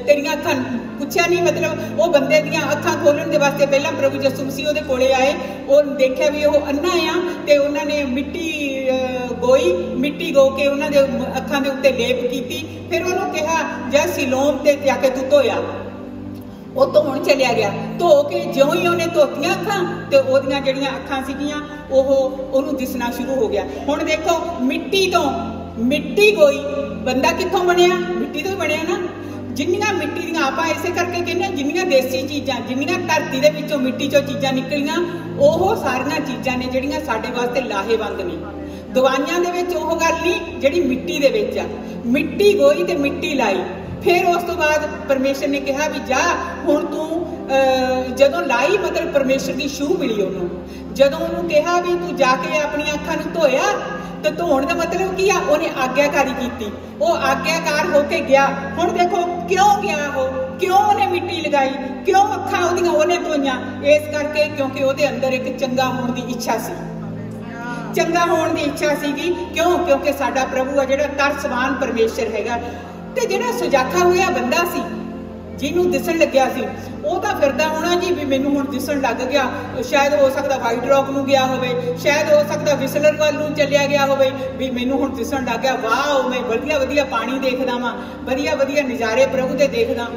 ਤੇਰੀਆਂ ਅੱਖਾਂ, ਪੁੱਛਿਆ ਨਹੀਂ ਮਤਲਬ ਉਹ ਬੰਦੇ ਦੀਆਂ ਅੱਖਾਂ ਖੋਲਣ ਦੇ ਵਾਸਤੇ ਪਹਿਲਾਂ ਪ੍ਰਭੂ ਯਿਸੂ ਮਸੀਹ ਉਹਦੇ ਕੋਲੇ ਆਏ, ਉਹ ਦੇਖਿਆ ਵੀ ਉਹ ਅੰਨਾ ਆ, ਤੇ ਉਹਨਾਂ ਨੇ ਮਿੱਟੀ ਗੋਈ, ਮਿੱਟੀ ਗੋ ਕੇ ਉਹਨਾਂ ਦੇ ਅੱਖਾਂ ਦੇ ਉੱਤੇ ਲੇਪ ਕੀਤੀ, ਫਿਰ ਉਹਨੂੰ ਕਿਹਾ ਜਾ ਸਿਲੋਮ ਤੇ ਜਾ ਕੇ ਤੂੰ ਧੋਇਆ। ਉਹ ਧੋਣ ਚਲਿਆ ਗਿਆ, ਧੋ ਕੇ ਜਿਉਂ ਹੀ ਉਹਨੇ ਧੋਤੀਆਂ ਅੱਖਾਂ ਤੇ ਉਹਦੀਆਂ ਜਿਹੜੀਆਂ ਅੱਖਾਂ ਸੀਗੀਆਂ ਉਹਨੂੰ ਦਿਸਣਾ ਸ਼ੁਰੂ ਹੋ ਗਿਆ। ਹੁਣ ਦੇਖੋ ਮਿੱਟੀ ਤੋਂ ਮਿੱਟੀ ਗੋਈ, ਬੰਦਾ ਕਿੱਥੋਂ ਬਣਿਆ? ਮਿੱਟੀ ਤੋਂ ਹੀ ਬਣਿਆ ਨਾ। ਜਿੰਨੀਆਂ ਮਿੱਟੀ ਦੀਆਂ ਆਪਾਂ ਇਸੇ ਕਰਕੇ ਕਹਿੰਦੇ ਹਾਂ, ਜਿੰਨੀਆਂ ਦੇਸੀ ਚੀਜ਼ਾਂ, ਜਿੰਨੀਆਂ ਧਰਤੀ ਦੇ ਵਿੱਚੋਂ ਮਿੱਟੀ ਚੋਂ ਚੀਜ਼ਾਂ ਨਿਕਲੀਆਂ, ਉਹ ਸਾਰੀਆਂ ਚੀਜ਼ਾਂ ਨੇ ਜਿਹੜੀਆਂ ਸਾਡੇ ਵਾਸਤੇ ਲਾਹੇਵੰਦ ਨੇ। दवाइयां दे विच ओह गल नहीं जिहड़ी मिट्टी दे विच आ। मिट्टी गोई ते मिट्टी लाई। फिर उस तो बाद परमेश्वर ने कहा भी जा हुण तू जदों लाई मतलब परमेश्वर की छूह मिली उन्होंने। जदों उन्होंने कहा भी तू जाके अपनी अखां नूं धोया तो धोण का मतलब की आ, उन्हें आग्ञाकारी की, वो आग्ञाकार होके गया। हुण देखो क्यों गया वो, क्यों उन्हें मिट्टी लगाई, क्यों अखां ओहदियां उन्हें धोईयां? इस करके क्योंकि उहदे अंदर एक चंगा होण की इच्छा सी, चंगा होण की इच्छा सीगी। क्यों? क्योंकि साडा प्रभु आ जिहड़ा तरसवान परमेश्वर हैगा। ते जिहड़ा सुजाखा होया बंदा सी जिन्हों दिसन लग्या सी वो तो फिरदा होना जी भी मैनू हुण दिसन लग गया। शायद हो सकता वाइट रॉक नूं गया होवे, शायद हो सकता विसलर वाल नूं चलिया गया होवे भी मैनू हुण दिसन लग गया। वाह मैं वधिया वधिया पानी देखदा वां, वधिया वधिया नज़ारे प्रभु दे देखदा।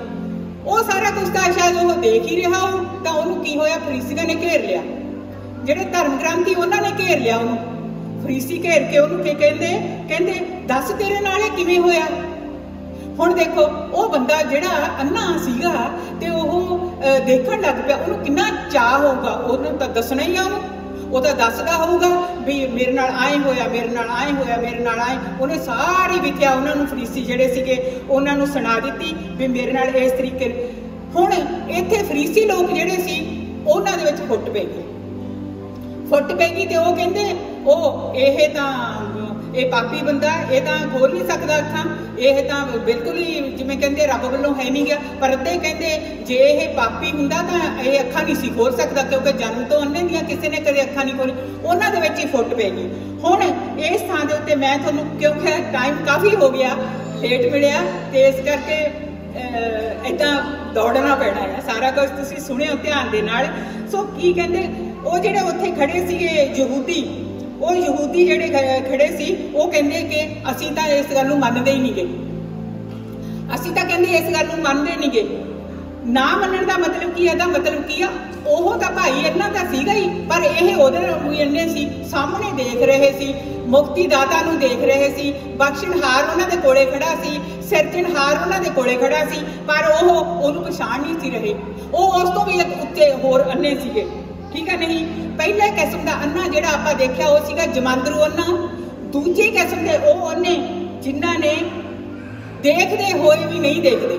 वो सारा कुछ तो शायद वो देख ही रहा हो तो उन्होंने की होया फरीसियां ने घेर लिया, जिहड़े धर्म ग्रंथी उन्होंने घेर लिया। उन्होंने फरीसी घेर के उन्होंने कहते कहते दस तेरे नाल किवें होया। हुण देखो वो बंदा जिहड़ा अन्ना सीगा ते ओह देखण लग पिया, उन्होंने कितना चाह होगा, उन्होंने तो दसना ही आ, वो तो दसदा होगा भी मेरे नाल आए होया, मेरे नाल आए होया, मेरे नाल आए। उन्हें सारी विद्या उन्होंने फरीसी जिहड़े सीगे उन्होंने सुना दी भी मेरे नाल इस तरीके। हुण इत्थे फरीसी लोग जिहड़े सी उन्हां दे विच फुट पैगी, फुट पैगी ते ओह कहंदे ओ इह तां ये पापी बंदा, ये तो खोल नहीं सकता अखां, यह तो बिल्कुल ही जिवें कहते रब वालों है नहीं गया। पर अद्धे कहते जे यह पापी हुंदा तां यह अखां नहीं सी खोल सकता, क्योंकि जन्म तो अन्ने दियां किसी ने कदे अखां नहीं खोली। उन्हां दे विच ही फुट पैगी। हुण इस थां दे उत्ते मैं तुहानूं, क्योंकि टाइम काफ़ी हो गया, लेट मिलिया ते इस करके इदां दौड़ना पैना है। सारा कुछ तुसीं सुणिओ ध्यान दे नाल। सो की कहंदे वो जिहड़े उत्थे खड़े सीगे यहूदी, वो यहूदी जिहड़े खड़े सी वो कहंदे कि असीं तां इस गल नूं मनदे ही नहीं गए, असीं तां कहंदे इस गल नूं मनदे नहीं गए। ना मनण दा मतलब की है? दा मतलब की आ ओह तां भाई इन्हां दा सीगा ही, पर यह उहदे इन्ने सी सामने देख रहे सी, मुक्ति दाता नूं देख रहे सी, बख्शणहार उन्हां दे कोले खड़ा सी, सिरजणहार उन्हां दे कोले खड़ा सी, पर ओह ओहनूं पछाण नहीं सी रहे। ओह उस तों भी उत्ते होर अन्ने सीगे, ठीक है नहीं। पहले किस्म का अन्ना जिहड़ा आपां देखिया वो सीगा जमांदरू अन्ना। दूजे किस्म के वो अन्ने जिन्हां ने देखदे होए भी नहीं देखदे।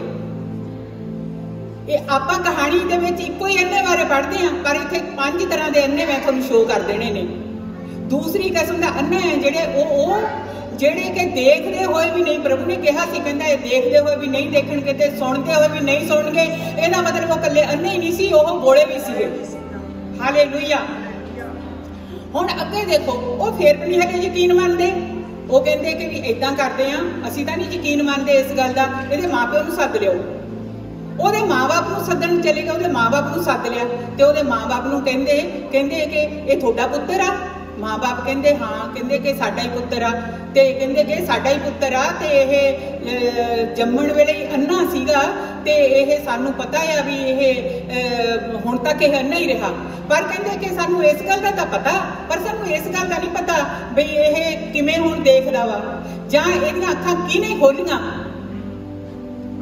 ये आपां कहानी दे विच इक्को ही अन्ने बारे पढ़दे हां, पर इत्थे 5 तरह के अन्ने मैं तुहानूं शो कर देने ने। दूसरी किस्म का अन्ने है जिहड़े वो जिहड़े कि देखदे होए भी नहीं, प्रभु ने कहा सी कहंदा ये देखदे होए भी नहीं देखणगे ते सुणदे होए भी नहीं सुणगे। इहदा मतलब वो कल्ले अन्ने ही नहीं सी, वो बोले भी सीगे। हालेलुया। हुण अगे देखो वो फिर भी नहीं है यकीन मानते, वो कहते कि भी इदां करते हैं, असीं तां नहीं यकीन मानते इस गल का। इहदे माँ प्यो नूं सद लिओ। ਉਹਦੇ माँ-बाप ਨੂੰ सदन चले गए, ਉਹਦੇ माँ-बाप ਨੂੰ सद लिया ਤੇ ਉਹਦੇ माँ-बाप ਨੂੰ ਕਹਿੰਦੇ ਕਿ ਇਹ ਤੁਹਾਡਾ ਪੁੱਤਰ ਆ। माँ-बाप कहते हाँ, कहते कि साडा ही पुत्तर आ, ते कहते कि साडा ही पुत्तर आ, ते यह जम्मण वेले ही अन्ना सीगा, ते यह सानू पता है भी यह हुण तक यह अन्ना ही रहा। पर कहते कि सानू इस गल का तो पता, पर सानू इस गल का नहीं पता भी यह किवें हुण देखदा वा, जां इहदियां अखां किहने खोलियां,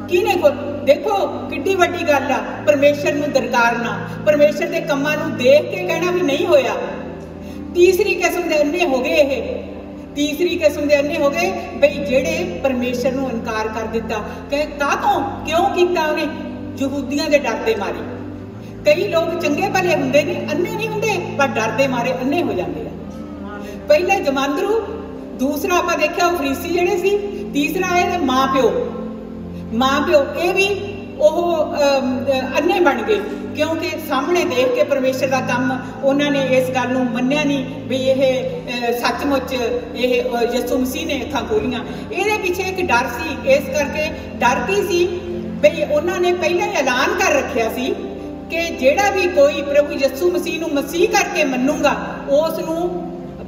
किहने खोल। देखो किड्डी वड्डी गल आ परमेश्वर नूं दरकारना, परमेश्वर के कम्मां नूं देख के कहना भी नहीं होया। तीसरी किस्म के अन्ने हो गए, ये तीसरी किस्म के अन्ने हो गए बई जेड़े परमेश्वर नूं इनकार कर दिता। काहतों क्यों किया उन्हें? यहूदियों के डर दे मारे। कई लोग चंगे भले हुंदे ने, अन्ने नहीं हुंदे, पर डर दे मारे अन्ने हो जाते हैं। पहले जमांदरू, दूसरा आपां देखिया वो फरीसी जिहड़े सी, तीसरा है माँ प्यो। माँ प्यो ये भी अन्ने बन गए, क्योंकि सामने देख के परमेश्वर का काम उन्होंने इस गल नूं मन्निया नहीं भी यह सचमुच यह यसू मसीह ने अखां खोलियां। ये पीछे एक डर सी, इस करके डर की सी बई उन्होंने पहले ही ऐलान कर रखिया सी कि जेड़ा भी कोई प्रभु यसू मसीह नूं मसीह करके मन्नूगा उस नूं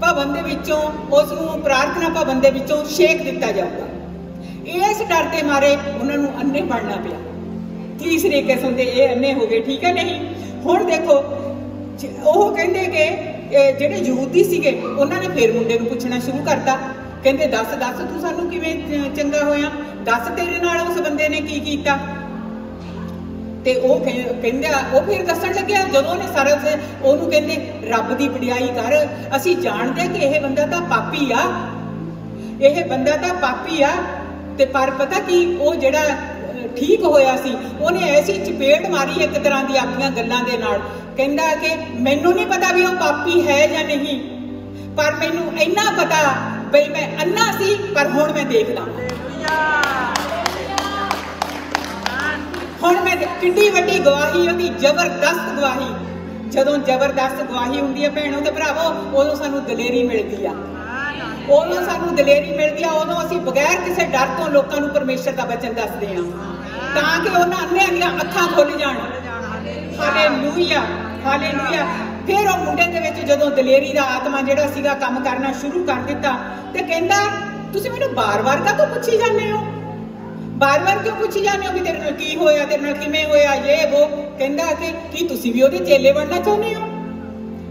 भवन दे विचों, उस नूं प्रार्थना भवन दे विचों छेक दिता जाऊगा। इस डर के मारे उन्होंने अन्ने बनना पिया। तीसरे किस्म के ये अन्ने हो गए, ठीक है नहीं। हुण देखो वो कहते कि जेडे यहूदी सीगे उन्होंने फिर मुंडे नूं पुछना शुरू करता, कहते दस दस तू सानू किवें चंगा होया, दस तेरे नाल उस बंदे ने की कीता। ਤੇ ਉਹ ਕਹਿੰਦਾ ਉਹ ਫਿਰ ਦੱਸਣ ਲੱਗਿਆ ਜਦੋਂ ਉਹਨੇ ਸਾਰਾ ਉਹਨੂੰ ਕਹਿੰਦੇ ਰੱਬ ਦੀ ਵਡਿਆਈ ਕਰ, ਅਸੀਂ ਜਾਣਦੇ ਕਿ ਇਹ ਬੰਦਾ ਤਾਂ ਪਾਪੀ ਆ, ਇਹ ਬੰਦਾ ਤਾਂ ਪਾਪੀ ਆ। ਤੇ ਪਰ ਪਤਾ ਕੀ, ਉਹ ਜਿਹੜਾ ਠੀਕ ਹੋਇਆ ਸੀ ਉਹਨੇ ਐਸੀ ਚਪੇੜ ਮਾਰੀ ਇੱਕ ਤਰ੍ਹਾਂ ਦੀ ਆਪਣੀਆਂ ਗੱਲਾਂ ਦੇ ਨਾਲ, ਕਹਿੰਦਾ ਕਿ ਮੈਨੂੰ ਨਹੀਂ ਪਤਾ ਵੀ ਉਹ ਪਾਪੀ ਹੈ ਜਾਂ ਨਹੀਂ, ਪਰ ਮੈਨੂੰ ਇੰਨਾ ਪਤਾ ਬਈ ਮੈਂ ਅੰਨਾ ਸੀ ਪਰ ਹੁਣ ਮੈਂ ਦੇਖਦਾ। ਹੁਣ ਮੈਂ ਕਿੰਨੀ ਵੱਡੀ ਗਵਾਹੀ, ਉਹਦੀ ਜ਼ਬਰਦਸਤ ਗਵਾਹੀ। ਜਦੋਂ ਜ਼ਬਰਦਸਤ ਗਵਾਹੀ ਹੁੰਦੀ ਹੈ ਭੈਣੋ ਤੇ ਭਰਾਵੋ, ਉਦੋਂ ਸਾਨੂੰ ਦਲੇਰੀ ਮਿਲਦੀ ਆ, ਉਦੋਂ ਸਾਨੂੰ ਦਲੇਰੀ ਮਿਲਦੀ ਆ, ਉਦੋਂ ਅਸੀਂ ਬਗੈਰ ਕਿਸੇ ਡਰ ਤੋਂ ਲੋਕਾਂ ਨੂੰ ਪਰਮੇਸ਼ਰ ਦਾ ਵਚਨ ਦੱਸਦੇ ਹਾਂ ਤਾਂ ਕਿ ਉਹਨਾਂ ਅੰਨਿਆਂ ਦੀਆਂ ਅੱਖਾਂ ਖੁੱਲ ਜਾਣ। Hallelujah, hallelujah. ਫਿਰ ਉਹ ਮੁੰਡੇ ਦੇ ਵਿੱਚ ਜਦੋਂ ਦਲੇਰੀ ਦਾ ਆਤਮਾ ਜਿਹੜਾ ਸੀਗਾ ਕੰਮ ਕਰਨਾ ਸ਼ੁਰੂ ਕਰ ਦਿੱਤਾ ਤੇ ਕਹਿੰਦਾ ਤੁਸੀਂ ਮੈਨੂੰ ਬਾਰ-ਬਾਰ ਕਾਹਤੋਂ ਪੁੱਛੀ ਜਾਂਦੇ ਹੋ, ਬਾਰ-ਬਾਰ ਕਿਉਂ ਪੁੱਛੀ ਜਾਂਦੇ ਹੋ ਵੀ ਤੇਰੇ ਨਾਲ ਕੀ ਹੋਇਆ, ਤੇਰੇ ਨਾਲ ਕਿਵੇਂ ਹੋਇਆ, ਇਹ ਉਹ। ਕਹਿੰਦਾ ਕਿ ਕੀ ਤੁਸੀਂ ਵੀ ਉਹਦੇ ਚੇਲੇ ਬਣਨਾ ਚਾਹੁੰਦੇ ਹੋ?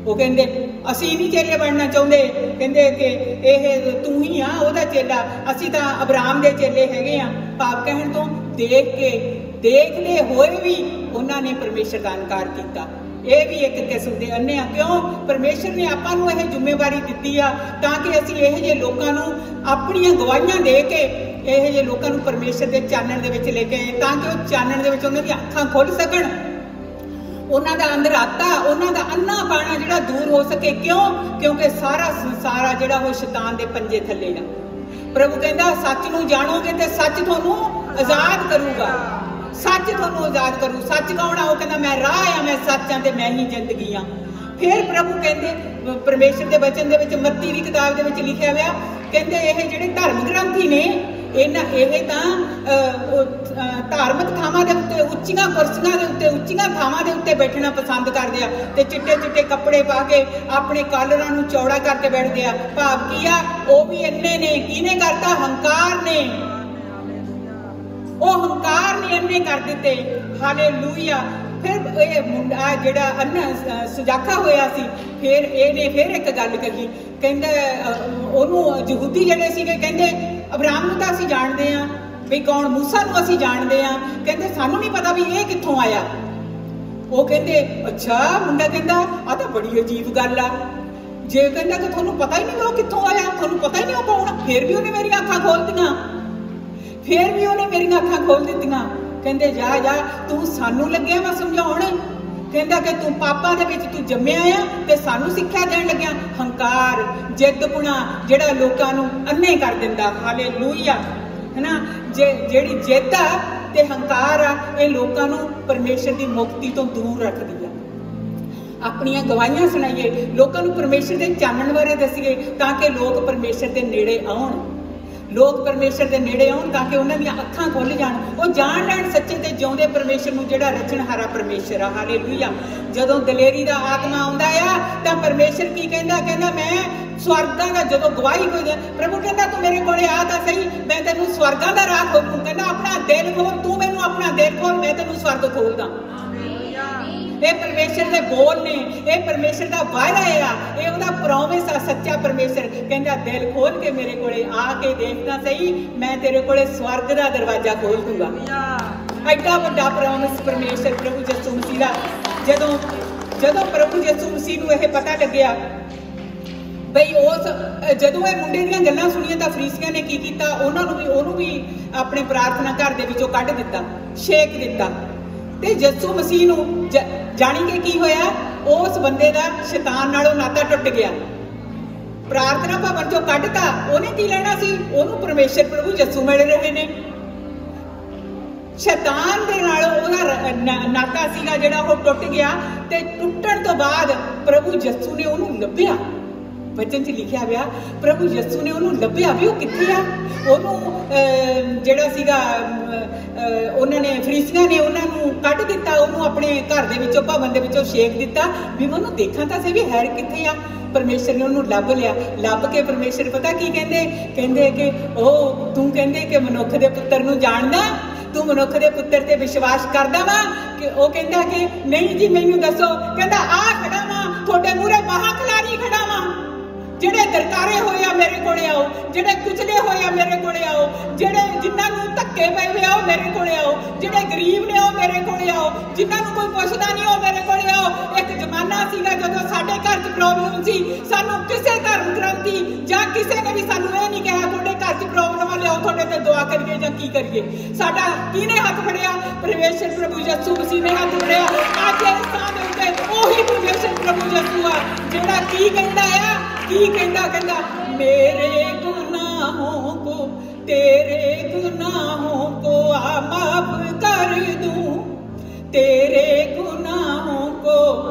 ਉਹ ਕਹਿੰਦੇ ਅਸੀਂ ਨਹੀਂ ਚੇਲੇ ਬਣਨਾ ਚਾਹੁੰਦੇ, ਕਹਿੰਦੇ ਕਿ ਇਹ ਤੂੰ ਹੀ ਆ ਉਹਦਾ ਚੇਲਾ, ਅਸੀਂ ਤਾਂ ਅਬਰਾਮ ਦੇ ਚੇਲੇ ਹੈਗੇ ਆ। ਭਾਵ ਕਹਿਣ ਤੋਂ ਦੇਖਦੇ ਹੋਏ ਵੀ ਉਹਨਾਂ ਨੇ ਪਰਮੇਸ਼ਰ ਦਾ ਇਨਕਾਰ ਕੀਤਾ। ਇਹ ਵੀ ਇੱਕ ਕਿਸਮ ਦੇ ਅੰਨੇ ਆ। ਕਿਉਂ? ਪਰਮੇਸ਼ਰ ਨੇ ਆਪਾਂ ਨੂੰ ਇਹ ਜ਼ਿੰਮੇਵਾਰੀ ਦਿੱਤੀ ਆ ਤਾਂ ਕਿ ਅਸੀਂ ਇਹੋ ਜਿਹੇ ਲੋਕਾਂ ਨੂੰ ਆਪਣੀਆਂ ਗਵਾਹੀਆਂ ਦੇ ਕੇ ਇਹੋ ਜਿਹੇ ਲੋਕਾਂ ਨੂੰ ਪਰਮੇਸ਼ਰ ਦੇ ਚਾਨਣ ਦੇ ਵਿੱਚ ਲੈ ਕੇ ਆਏ ਤਾਂ ਕਿ ਉਹ ਚਾਨਣ ਦੇ ਵਿੱਚ ਉਹਨਾਂ ਦੀਆਂ ਅੱਖਾਂ ਖੁੱਲ ਸਕਣ, ਉਹਨਾਂ ਦਾ ਅੰਧਰਾਤਾ, ਉਹਨਾਂ ਦਾ ਅੰਨਾ ਪਾਣਾ ਜਿਹੜਾ ਦੂਰ ਹੋ ਸਕੇ। ਕਿਉਂ? ਕਿਉਂਕਿ ਸਾਰਾ ਸੰਸਾਰ ਆ ਜਿਹੜਾ ਉਹ ਸ਼ੈਤਾਨ ਦੇ ਪੰਜੇ ਥੱਲੇ ਆ। ਪ੍ਰਭੂ ਕਹਿੰਦਾ ਸੱਚ ਨੂੰ ਜਾਣੋਗੇ ਤੇ ਸੱਚ ਤੁਹਾਨੂੰ ਆਜ਼ਾਦ ਕਰੂਗਾ, ਸੱਚ ਤੁਹਾਨੂੰ ਆਜ਼ਾਦ ਕਰੂ। ਸੱਚ ਕੌਣ ਆ? ਉਹ ਕਹਿੰਦਾ ਮੈਂ ਰਾਹ ਆ, ਮੈਂ ਸੱਚ ਆ ਤੇ ਮੈਂ ਹੀ ਜ਼ਿੰਦਗੀ ਆ। ਫਿਰ ਪ੍ਰਭੂ ਕਹਿੰਦੇ ਪਰਮੇਸ਼ਰ ਦੇ ਵਚਨ ਦੇ ਵਿੱਚ ਮੱਤੀ ਦੀ ਕਿਤਾਬ ਦੇ ਵਿੱਚ ਲਿਖਿਆ ਹੋਇਆ, ਕਹਿੰਦੇ ਇਹ ਜਿਹੜੇ ਧਰਮ ਗ੍ਰੰਥੀ ਨੇ ਇਹ ਤਾਂ ਧਾਰਮਿਕ ਥਾਵਾਂ ਦੇ ਉੱਤੇ, ਉੱਚੀਆਂ ਕੁਰਸੀਆਂ ਦੇ ਉੱਤੇ, ਉੱਚੀਆਂ ਥਾਵਾਂ ਦੇ ਉੱਤੇ ਬੈਠਣਾ ਪਸੰਦ ਕਰਦੇ ਆ ਤੇ ਚਿੱਟੇ ਚਿੱਟੇ ਕੱਪੜੇ ਪਾ ਕੇ ਆਪਣੇ ਕਾਲਰਾਂ ਨੂੰ ਚੌੜਾ ਕਰਕੇ ਬੈਠਦੇ ਆ। ਭਾਵ ਕੀ ਆ? ਉਹ ਵੀ ਇੰਨੇ ਨੇ। ਕਿਹਨੇ ਕਰਤਾ? ਹੰਕਾਰ ਨੇ। ਉਹ ਹੰਕਾਰ ਨੇ ਅੰਨੇ ਕਰ ਦਿੱਤੇ। ਹਾਲੇਲੂਇਆ। ਫਿਰ ਇਹ ਮੁੰਡਾ ਜਿਹੜਾ ਸੁਜਾਖਾ ਹੋਇਆ ਸੀ, ਫਿਰ ਇਹਨੇ ਫਿਰ ਇੱਕ ਗੱਲ ਕਹੀ, ਕਹਿੰਦਾ ਉਹਨੂੰ ਯਹੂਦੀ ਜਿਹੜੇ ਸੀਗੇ ਕਹਿੰਦੇ ਅਬਰਾਮ ਨੂੰ ਤਾਂ ਅਸੀਂ ਜਾਣਦੇ ਹਾਂ ਵੀ ਕੌਣ, ਮੂਸਾ ਨੂੰ ਅਸੀਂ ਜਾਣਦੇ ਹਾਂ, ਕਹਿੰਦੇ ਸਾਨੂੰ ਨਹੀਂ ਪਤਾ ਵੀ ਇਹ ਕਿੱਥੋਂ ਆਇਆ। ਉਹ ਕਹਿੰਦੇ ਅੱਛਾ। ਮੁੰਡਾ ਕਹਿੰਦਾ ਆ ਤਾਂ ਬੜੀ ਅਜੀਬ ਗੱਲ ਆ, ਜੇ ਕਹਿੰਦਾ ਕਿ ਤੁਹਾਨੂੰ ਪਤਾ ਹੀ ਨਹੀਂ ਉਹ ਕਿੱਥੋਂ ਆਇਆ, ਤੁਹਾਨੂੰ ਪਤਾ ਹੀ ਨਹੀਂ ਉਹ ਕੌਣ। ਫਿਰ ਵੀ ਉਹਨੇ ਮੇਰੀਆਂ ਅੱਖਾਂ ਖੋਲ ਦਿੱਤੀਆਂ, ਫਿਰ ਵੀ ਉਹਨੇ ਮੇਰੀਆਂ ਅੱਖਾਂ ਖੋਲ ਦਿੱਤੀਆਂ। ਕਹਿੰਦੇ ਜਾ ਜਾ ਤੂੰ ਸਾਨੂੰ ਲੱਗਿਆ ਵਾ ਸਮਝਾਉਣ, ਕਹਿੰਦਾ ਕਿ ਤੂੰ ਪਾਪਾਂ ਦੇ ਵਿੱਚ ਤੂੰ ਜੰਮਿਆ ਆ ਤੇ ਸਾਨੂੰ ਸਿੱਖਿਆ ਦੇਣ ਲੱਗਿਆ। ਹੰਕਾਰ, ਜਿੱਦਪੁਣਾ ਜਿਹੜਾ ਲੋਕਾਂ ਨੂੰ ਅੰਨੇ ਕਰ ਦਿੰਦਾ। ਹਾਲੇਲੂਇਆ, ਹੈਨਾ। ਜਿਹੜੀ ਜਿੱਦ ਆ ਤੇ ਹੰਕਾਰ ਆ, ਇਹ ਲੋਕਾਂ ਨੂੰ ਪਰਮੇਸ਼ਰ ਦੀ ਮੁਕਤੀ ਤੋਂ ਦੂਰ ਰੱਖਦੀ ਆ। ਆਪਣੀਆਂ ਗਵਾਹੀਆਂ ਸੁਣਾਈਏ, ਲੋਕਾਂ ਨੂੰ ਪਰਮੇਸ਼ਰ ਦੇ ਚਾਨਣ ਬਾਰੇ ਦੱਸੀਏ ਤਾਂ ਕਿ ਲੋਕ ਪਰਮੇਸ਼ਰ ਦੇ ਨੇੜੇ ਆਉਣ, ਲੋਕ ਪਰਮੇਸ਼ਰ ਦੇ ਨੇੜੇ ਆਉਣ ਤਾਂ ਕਿ ਉਹਨਾਂ ਦੀਆਂ ਅੱਖਾਂ ਖੁੱਲ ਜਾਣ, ਉਹ ਜਾਣ ਲੈਣ ਸੱਚੇ ਤੇ ਜਿਉਂਦੇ ਪਰਮੇਸ਼ਰ ਨੂੰ ਜਿਹੜਾ ਰਚਣਹਾਰਾ ਪਰਮੇਸ਼ਰ ਆ। ਹਾਲੇਲੂਇਆ। ਜਦੋਂ ਦਲੇਰੀ ਦਾ ਆਤਮਾ ਆਉਂਦਾ ਆ ਤਾਂ ਪਰਮੇਸ਼ਰ ਕੀ ਕਹਿੰਦਾ? ਕਹਿੰਦਾ ਮੈਂ ਸਵਰਗਾਂ ਦਾ ਜਦੋਂ ਗਵਾਹੀ ਕੋਈ, ਪ੍ਰਭੂ ਕਹਿੰਦਾ ਤੂੰ ਮੇਰੇ ਕੋਲੇ ਆ ਤਾਂ ਸਹੀ, ਮੈਂ ਤੈਨੂੰ ਸਵਰਗਾਂ ਦਾ ਰਾਹ ਖੋਲੂ। ਕਹਿੰਦਾ ਆਪਣਾ ਦਿਲ ਖੋਲ, ਤੂੰ ਮੈਨੂੰ ਆਪਣਾ ਦਿਲ ਖੋਲ, ਮੈਂ ਤੈਨੂੰ ਸਵਰਗ ਖੋਲਦਾ। ਇਹ ਪਰਮੇਸ਼ਰ ਦੇ ਬੋਲ ਨੇ, ਇਹ ਪਰਮੇਸ਼ਰ ਦਾ ਵਾਅਦਾ ਆ, ਇਹ ਉਹਦਾ ਪ੍ਰੋਮਿਸ ਆ। ਸੱਚਾ ਪਰਮੇਸ਼ਰ ਕਹਿੰਦਾ ਦਿਲ ਖੋਲ ਕੇ ਮੇਰੇ ਕੋਲੇ ਆ ਕੇ ਦੇਖਦਾ ਸਹੀ, ਮੈਂ ਤੇਰੇ ਕੋਲੇ ਸਵਰਗ ਦਾ ਦਰਵਾਜ਼ਾ ਖੋਲ ਦੂੰਗਾ। ਐਡਾ ਵੱਡਾ ਪ੍ਰੋਮਿਸ ਪਰਮੇਸ਼ਰ ਪ੍ਰਭੂ ਯਿਸੂ ਮਸੀਹ ਦਾ। ਜਦੋਂ ਪ੍ਰਭੂ ਯਿਸੂ ਮਸੀਹ ਨੂੰ ਇਹ ਪਤਾ ਲੱਗਿਆ ਬਈ ਜਦੋਂ ਇਹ ਮੁੰਡੇ ਦੀਆਂ ਗੱਲਾਂ ਸੁਣੀਆਂ ਤਾਂ ਫਰੀਸੀਆਂ ਨੇ ਕੀ ਕੀਤਾ? ਉਹਨੂੰ ਵੀ ਆਪਣੇ ਪ੍ਰਾਰਥਨਾ ਘਰ ਦੇ ਵਿੱਚੋਂ ਕੱਢ ਦਿੱਤਾ, ਛੇਕ ਦਿੱਤਾ। ਤੇ ਯਿਸੂ ਮਸੀਹ ਨੂੰ ਜਾਣੀ ਕਿ ਕੀ ਹੋਇਆ? ਉਸ ਬੰਦੇ ਦਾ ਸ਼ੈਤਾਨ ਨਾਲੋਂ ਨਾਤਾ ਟੁੱਟ ਗਿਆ, ਪ੍ਰਾਰਥਨਾ ਭਵਨ ਚੋਂ ਕੱਢਤਾ। ਉਹਨੇ ਕੀ ਲੈਣਾ ਸੀ? ਉਹਨੂੰ ਪਰਮੇਸ਼ਰ ਪ੍ਰਭੂ ਯਿਸੂ ਮਿਲ ਰਹੇ ਨੇ। ਸ਼ੈਤਾਨ ਦੇ ਨਾਲ ਉਹਦਾ ਨਾਤਾ ਸੀਗਾ ਜਿਹੜਾ ਉਹ ਟੁੱਟ ਗਿਆ। ਤੇ ਟੁੱਟਣ ਤੋਂ ਬਾਅਦ ਪ੍ਰਭੂ ਯਿਸੂ ਨੇ ਉਹਨੂੰ ਲੱਭਿਆ। ਵਚਨ 'ਚ ਲਿਖਿਆ ਹੋਇਆ ਪ੍ਰਭੂ ਯਿਸੂ ਨੇ ਉਹਨੂੰ ਲੱਭਿਆ ਵੀ ਉਹ ਕਿੱਥੇ ਆ। ਉਹਨੂੰ ਜਿਹੜਾ ਸੀਗਾ ਉਹਨਾਂ ਨੇ ਫਰੀਸੀਆਂ ਨੇ ਉਹਨਾਂ ਨੂੰ ਕੱਢ ਦਿੱਤਾ, ਉਹਨੂੰ ਆਪਣੇ ਘਰ ਦੇ ਵਿੱਚੋਂ, ਭਵਨ ਦੇ ਵਿੱਚੋਂ ਛੇਕ ਦਿੱਤਾ ਵੀ ਮੈਂ ਉਹਨੂੰ ਦੇਖਾਂ ਤਾਂ ਸਹੀ ਵੀ ਹੈ ਕਿੱਥੇ ਆ। ਪਰਮੇਸ਼ਰ ਨੇ ਉਹਨੂੰ ਲੱਭ ਲਿਆ। ਲੱਭ ਕੇ ਪਰਮੇਸ਼ਰ ਪਤਾ ਕੀ ਕਹਿੰਦੇ ਕਿ ਉਹ ਤੂੰ ਕਹਿੰਦੇ ਕਿ ਮਨੁੱਖ ਦੇ ਪੁੱਤਰ ਨੂੰ ਜਾਣਦਾ, ਤੂੰ ਮਨੁੱਖ ਦੇ ਪੁੱਤਰ ਤੇ ਵਿਸ਼ਵਾਸ ਕਰਦਾ ਵਾ? ਕਿ ਉਹ ਕਹਿੰਦਾ ਕਿ ਨਹੀਂ ਜੀ ਮੈਨੂੰ ਦੱਸੋ। ਕਹਿੰਦਾ ਆ ਖੜਾ ਵਾ ਤੁਹਾਡੇ ਮੂਹਰੇ ਮਹਾਂਖਿਲਾੜੀ ਖੜਾ ਵਾ, ਜਿਹੜੇ ਦਰਕਾਰੇ ਹੋਏ ਆ ਮੇਰੇ ਕੋਲੇ ਆਓ, ਜਿਹੜੇ ਕੁਚਲੇ ਹੋਏ ਆ ਮੇਰੇ ਕੋਲੇ ਆਓ, ਜਿਹੜੇ ਜਿਨ੍ਹਾਂ ਨੂੰ ਧੱਕੇ ਪਏ ਹੋਏ ਆ ਉਹ ਮੇਰੇ ਕੋਲੇ ਆਓ, ਜਿਹੜੇ ਗਰੀਬ ਨੇ ਉਹ ਮੇਰੇ ਕੋਲੇ ਆਓ, ਜਿਨ੍ਹਾਂ ਨੂੰ ਕੋਈ ਪੁੱਛਦਾ ਨਹੀਂ ਉਹ ਮੇਰੇ ਕੋਲੇ ਆਓ। ਇੱਕ ਜ਼ਮਾਨਾ ਸੀਗਾ ਜਦੋਂ ਸਾਡੇ ਘਰ 'ਚ ਪ੍ਰੋਬਲਮ ਸੀ, ਸਾਨੂੰ ਕਿਸੇ ਧਰਮ ਗ੍ਰੰਥੀ ਜਾਂ ਕਿਸੇ ਨੇ ਵੀ ਸਾਨੂੰ ਇਹ ਨਹੀਂ ਕਿਹਾ ਤੁਹਾਡੇ ਘਰ 'ਚ ਪ੍ਰੋਬਲਮ ਆ, ਲਿਆਓ ਤੁਹਾਡੇ ਤੇ ਦੁਆ ਕਰੀਏ ਜਾਂ ਕੀ ਕਰੀਏ। ਸਾਡਾ ਕਿਹਨੇ ਹੱਥ ਫੜਿਆ? ਪਰਮੇਸ਼ਰ ਪ੍ਰਭੂ ਯਿਸੂ ਮਸੀਹ ਨੇ ਹੱਥ ਫੜਿਆ। ਅੱਜ ਇਸ ਥਾਂ ਦੇ ਉੱਤੇ ਉਹੀ ਪਰਮੇਸ਼ਰ ਪ੍ਰਭੂ ਯਿਸੂ ਆ ਜਿਹੜਾ ਕੀ ਕਹਿੰਦਾ ਆ, ਕੀ ਕਹਿੰਦਾ? ਕਹਿੰਦਾ मेरे गुनाहों को, तेरे गुनाहों को आ माफ कर दूं, तेरे गुनाहों को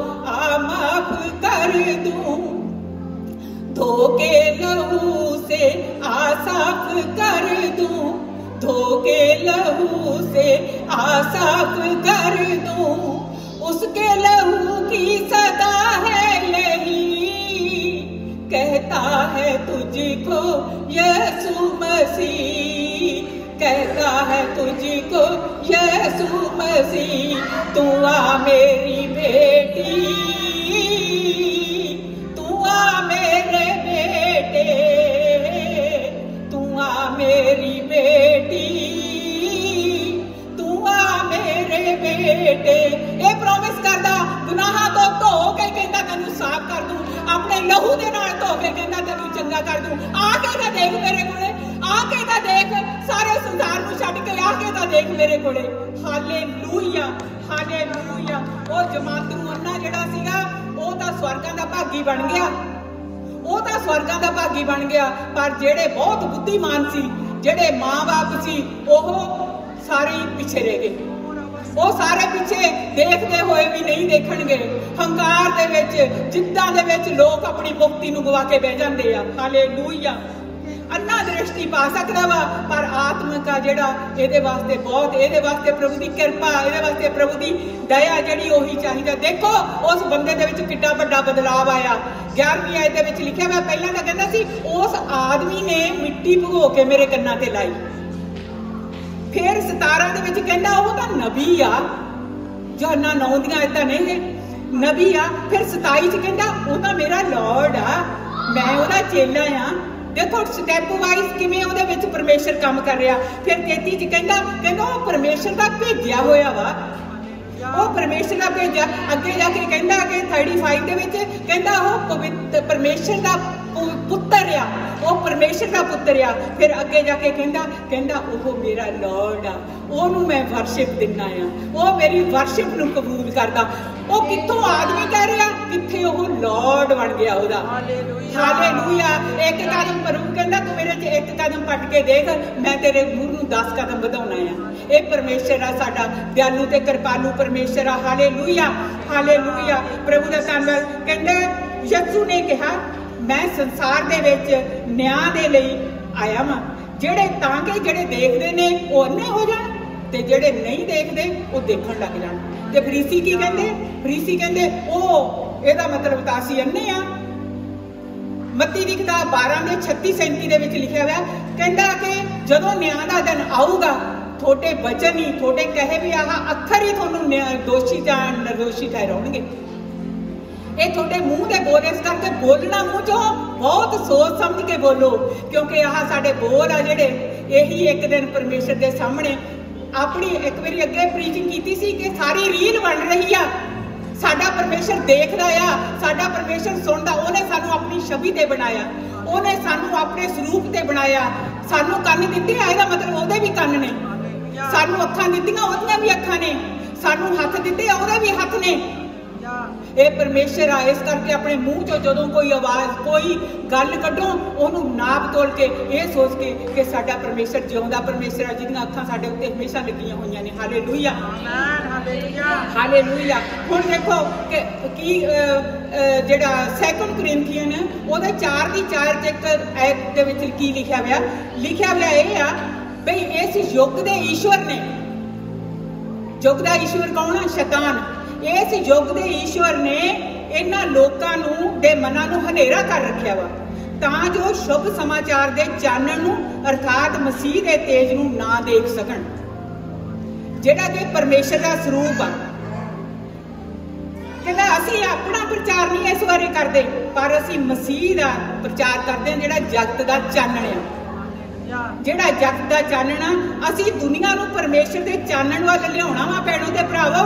आ माफ कर दूं, धो के लहू से आ साफ कर दूं, धो के लहू से आ साफ कर दूं, उसके लहू की सदा है यही, कहता है तुझको यीशु मसीह, कहता है तुझको यीशु मसीह, तू आ मेरी बेटी, तू आ मेरे बेटे, तू आ मेरी बेटी, तू आ मेरे बेटे। ये प्रॉमिस करदा गुनाहां तो धो के कहंदा तैनूं साफ कर दूं, अपने लहू दे नाल धो के कहंदा तैनूं चंगा कर दूं। आके तां देख मेरे कोले, आके तां देख, सारे संसार नूं छड्ड के आके तां देख मेरे कोले। Hallelujah, hallelujah. ओ जमातू अन्ना जिहड़ा सीगा ਉਹ ਤਾਂ स्वर्गां दा भागी बन गया, ਉਹ ਤਾਂ स्वर्गां दा भागी बन गया, पर ਜਿਹੜੇ बहुत बुद्धिमान सी, ਜਿਹੜੇ माँ-बाप सी, ਉਹ ਸਾਰੇ ਪਿੱਛੇ ਰਹਿ ਗਏ। ਉਹ ਸਾਰੇ ਪਿੱਛੇ ਦੇਖਦੇ ਹੋਏ ਵੀ ਨਹੀਂ ਦੇਖਣਗੇ। ਹੰਕਾਰ ਦੇ ਵਿੱਚ, ਜਿੱਦਾਂ ਦੇ ਵਿੱਚ ਲੋਕ ਆਪਣੀ ਮੁਕਤੀ ਨੂੰ ਗਵਾ ਕੇ ਬਹਿ ਜਾਂਦੇ ਆ। ਹਾਲੇਲੂਇਆ। ਅੰਨਾ ਦ੍ਰਿਸ਼ਟੀ ਪਾ ਸਕਦਾ ਵਾ, ਪਰ ਆਤਮਿਕ ਆ ਜਿਹੜਾ ਇਹਦੇ ਵਾਸਤੇ ਬਹੁਤ, ਇਹਦੇ ਵਾਸਤੇ ਪ੍ਰਭੂ ਦੀ ਕਿਰਪਾ, ਇਹਦੇ ਵਾਸਤੇ ਪ੍ਰਭੂ ਦੀ ਦਇਆ ਜਿਹੜੀ ਉਹੀ ਚਾਹੀਦਾ। ਦੇਖੋ ਉਸ ਬੰਦੇ ਦੇ ਵਿੱਚ ਕਿੱਡਾ ਵੱਡਾ ਬਦਲਾਵ ਆਇਆ। 11ਵੀਂ ਆਇਤ ਦੇ ਵਿੱਚ ਲਿਖਿਆ ਹੋਇਆ, ਪਹਿਲਾਂ ਤਾਂ ਕਹਿੰਦਾ ਸੀ ਉਸ ਆਦਮੀ ਨੇ ਮਿੱਟੀ ਭਗੋ ਕੇ ਮੇਰੇ ਕੰਨਾਂ ਤੇ ਲਾਈ। फिर 17 ਦੇ ਵਿੱਚ ਕਹਿੰਦਾ ਉਹ ਤਾਂ ਨਬੀ ਆ। ਯੋਹੰਨਾ 9 ਦੀਆਂ ਆਇਤਾਂ ਨੇ ਇਹ, ਨਬੀ ਆ। ਫਿਰ 27 ਚ ਕਹਿੰਦਾ ਉਹ ਤਾਂ ਮੇਰਾ ਲਾਰਡ ਆ, ਮੈਂ ਉਹਦਾ ਚੇਲਾ ਆ। ਦੇਖੋ ਸਟੈਪ ਵਾਈਜ਼ ਕਿਵੇਂ ਉਹਦੇ ਵਿੱਚ ਪਰਮੇਸ਼ਰ ਕੰਮ ਕਰ ਰਿਹਾ। ਫਿਰ 33 ਚ ਕਹਿੰਦਾ ਉਹ ਪਰਮੇਸ਼ਰ ਦਾ ਭੇਜਿਆ ਹੋਇਆ ਵਾ, ਉਹ ਪਰਮੇਸ਼ਰ ਦਾ ਭੇਜਿਆ। ਅੱਗੇ ਜਾ ਕੇ ਕਹਿੰਦਾ ਕਿ 35 ਦੇ ਵਿੱਚ ਕਹਿੰਦਾ ਉਹ ਪਵਿੱਤਰ ਪਰਮੇਸ਼ਰ ਦਾ ਪੁੱਤਰ ਆ, ਉਹ ਪਰਮੇਸ਼ਰ ਦਾ ਪੁੱਤਰ ਆ। ਫਿਰ ਅੱਗੇ ਜਾ ਕੇ ਕਹਿੰਦਾ ਉਹ ਮੇਰਾ ਲਾਰਡ ਆ, ਉਹਨੂੰ ਮੈਂ ਵਰਸ਼ਿਪ ਦਿੰਦਾ ਆ, ਉਹ ਮੇਰੀ ਵਰਸ਼ਿਪ ਨੂੰ ਕਬੂਲ ਕਰਦਾ। ਉਹ ਕਿੱਥੋਂ ਆਦਮੀ ਕਹਿ ਰਿਹਾ, ਕਿੱਥੇ ਉਹ ਲਾਰਡ ਬਣ ਗਿਆ ਉਹਦਾ। ਹਾਲੇਲੂਇਆ। ਇੱਕ ਕਦਮ ਪ੍ਰਭੂ ਕਹਿੰਦਾ ਤੂੰ ਮੇਰੇ 'ਚ ਇੱਕ ਕਦਮ ਪੱਟ ਕੇ ਦੇਖ, ਮੈਂ ਤੇਰੇ ਮੂੰਹ ਨੂੰ 10 ਕਦਮ ਵਧਾਉਣਾ ਆ। ਇਹ ਪਰਮੇਸ਼ਰ ਆ ਸਾਡਾ, ਦਿਆਲੂ ਤੇ ਕਿਰਪਾਲੂ ਪਰਮੇਸ਼ਰ ਆ। Hallelujah, hallelujah. ਪ੍ਰਭੂ ਦਾ ਧੰਨਵਾਦ। ਕਹਿੰਦਾ ਯਿਸੂ ਨੇ ਕਿਹਾ ਮੈਂ ਸੰਸਾਰ ਦੇ ਵਿੱਚ ਨਿਆਂ ਦੇ ਲਈ ਆਇਆ ਵਾਂ, ਜਿਹੜੇ ਤਾਂ ਕਿ ਜਿਹੜੇ ਦੇਖਦੇ ਨੇ ਉਹ ਅੰਨੇ ਹੋ ਜਾਣ ਤੇ ਜਿਹੜੇ ਨਹੀਂ ਦੇਖਦੇ ਉਹ ਦੇਖਣ ਲੱਗ ਜਾਣ। ਤੇ ਫਰੀਸੀ ਕੀ ਕਹਿੰਦੇ? ਫਰੀਸੀ ਕਹਿੰਦੇ ਉਹ ਇਹਦਾ ਮਤਲਬ ਤਾਂ ਅਸੀਂ ਅੰਨੇ ਆ। ਮੱਤੀ ਦੀ ਕਿਤਾਬ 12 ਦੇ 36-37 ਦੇ ਵਿੱਚ ਲਿਖਿਆ ਹੋਇਆ, ਕਹਿੰਦਾ ਕਿ ਜਦੋਂ ਨਿਆਂ ਦਾ ਦਿਨ ਆਊਗਾ ਤੁਹਾਡੇ ਵਚਨ ਹੀ, ਤੁਹਾਡੇ ਕਹੇ ਵੀ ਆਹ ਅੱਖਰ ਹੀ ਤੁਹਾਨੂੰ ਦੋਸ਼ੀ ਜਾਂ ਨਿਰਦੋਸ਼ੀ ਠਹਿਰਾਉਣਗੇ। ਇਹ ਤੁਹਾਡੇ ਮੂੰਹ ਦੇ ਬੋਲ, ਇਸ ਕਰਕੇ ਬੋਲਣਾ ਮੂੰਹ ਚੋਂ ਬਹੁਤ ਸੋਚ ਸਮਝ ਕੇ ਬੋਲੋ, ਕਿਉਂਕਿ ਆਹ ਸਾਡੇ ਬੋਲ ਆ ਜਿਹੜੇ, ਇਹੀ ਇੱਕ ਦਿਨ ਪਰਮੇਸ਼ਰ ਦੇ ਸਾਹਮਣੇ ਆਪਣੀ ਇੱਕ ਵਾਰੀ ਅੱਗੇ ਪ੍ਰੀਚਿੰਗ ਕੀਤੀ ਸੀ ਕਿ ਸਾਰੀ ਰੀਲ ਬਣ ਰਹੀ ਆ। ਸਾਡਾ ਪਰਮੇਸ਼ਰ ਦੇਖਦਾ ਆ, ਸਾਡਾ ਪਰਮੇਸ਼ਰ ਸੁਣਦਾ। ਉਹਨੇ ਸਾਨੂੰ ਆਪਣੀ ਛਵੀ ਤੇ ਬਣਾਇਆ, ਉਹਨੇ ਸਾਨੂੰ ਆਪਣੇ ਸਰੂਪ ਤੇ ਬਣਾਇਆ। ਸਾਨੂੰ ਕੰਨ ਦਿੱਤੇ ਆ, ਇਹਦਾ ਮਤਲਬ ਉਹਦੇ ਵੀ ਕੰਨ ਨੇ। ਸਾਨੂੰ ਅੱਖਾਂ ਦਿੱਤੀਆਂ, ਉਹਦੀਆਂ ਵੀ ਅੱਖਾਂ ਨੇ। ਸਾਨੂੰ ਹੱਥ ਦਿੱਤੇ ਆ, ਉਹਦੇ ਵੀ ਹੱਥ ਨੇ। ਇਹ ਪਰਮੇਸ਼ਰ ਆ। ਇਸ ਕਰਕੇ ਆਪਣੇ ਮੂੰਹ ਚੋਂ ਜਦੋਂ ਕੋਈ ਆਵਾਜ਼, ਕੋਈ ਗੱਲ ਕੱਢੋ, ਉਹਨੂੰ ਨਾਪ ਤੋਲ ਕੇ, ਇਹ ਸੋਚ ਕੇ ਕਿ ਸਾਡਾ ਪਰਮੇਸ਼ਰ ਜਿਉਂਦਾ ਪਰਮੇਸ਼ਰ ਆ, ਜਿਹਦੀਆਂ ਅੱਖਾਂ ਸਾਡੇ ਉੱਤੇ ਹਮੇਸ਼ਾ ਲੱਗੀਆਂ ਹੋਈਆਂ ਨੇ। Hallelujah, hallelujah. ਹੁਣ ਦੇਖੋ ਕਿ ਕੀ ਜਿਹੜਾ 2 ਕੋਰਿੰਥੀਅਨ ਉਹਦੇ 4:4 ਚ ਇੱਕ ਆਇਤ ਦੇ ਵਿੱਚ ਕੀ ਲਿਖਿਆ ਹੋਇਆ? ਲਿਖਿਆ ਹੋਇਆ ਇਹ ਆ ਬਈ ਇਸ ਯੁੱਗ ਦੇ ਈਸ਼ਵਰ ਨੇ, ਯੁੱਗ ਦਾ ਈਸ਼ਵਰ ਕੌਣ ਆ? ਸ਼ੈਤਾਨ। ਇਸ ਯੁੱਗ ਦੇ ਈਸ਼ਵਰ ਨੇ ਇਹਨਾਂ ਲੋਕਾਂ ਨੂੰ ਦੇ ਮਨਾਂ ਨੂੰ ਹਨੇਰਾ ਕਰ ਰੱਖਿਆ ਵਾ, ਤਾਂ ਜੋ ਸ਼ੁਭ ਸਮਾਚਾਰ ਦੇ ਚਾਨਣ ਨੂੰ ਅਰਥਾਤ ਮਸੀਹ ਦੇ ਤੇਜ ਨੂੰ ਨਾ ਦੇਖ ਸਕਣ, ਜਿਹੜਾ ਕਿ ਪਰਮੇਸ਼ਰ ਦਾ ਸਰੂਪ ਆ। कहता असी अपना प्रचार नहीं इस बारे करते, पर असी मसीह का प्रचार करते हैं जिहड़ा जगत का चानण है, जिहड़ा जगत का चानण आ। असी दुनिया नूं परमेश्वर के चानण वाल लियाउणा वा भैणों ते भरावो,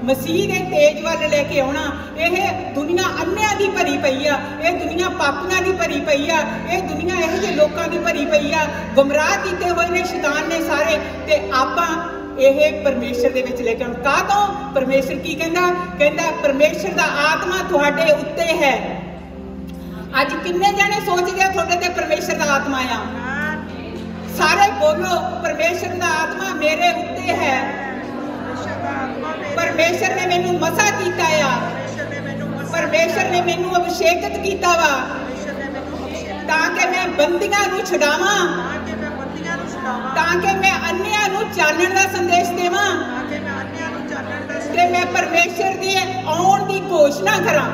मसीह के तेज वाल लेके आउणा। यह दुनिया अन्नियां दी भरी पई आ, यह दुनिया पापियां दी भरी पई आ, यह दुनिया इहो जिहे लोकां दी भरी पई आ, गुमराह कीते होए ने शैतान ने सारे। ते आपां यह परमेश्वर दे विच लेके आउण काहतों? परमेश्वर की कहंदा? कहंदा परमेश्वर दा आत्मा तुहाडे उत्ते है। अज किन्ने जाने सोचदे आ तुहाडे ते परमेश्वर दा आत्मा आ? सारे बोलो परमेश्वर दा आत्मा मेरे उत्ते है। परमेश्वर ने मैनू मसा कीता आ, परमेश्वर ने मैनू अभिषेकित कीता वा ताकि मैं बंदियां नू छुड़ावां, ताकि मैं अन्नियां नू चानण दा संदेश देवां ते मैं परमेश्वर दे आउण दी घोषणा करां।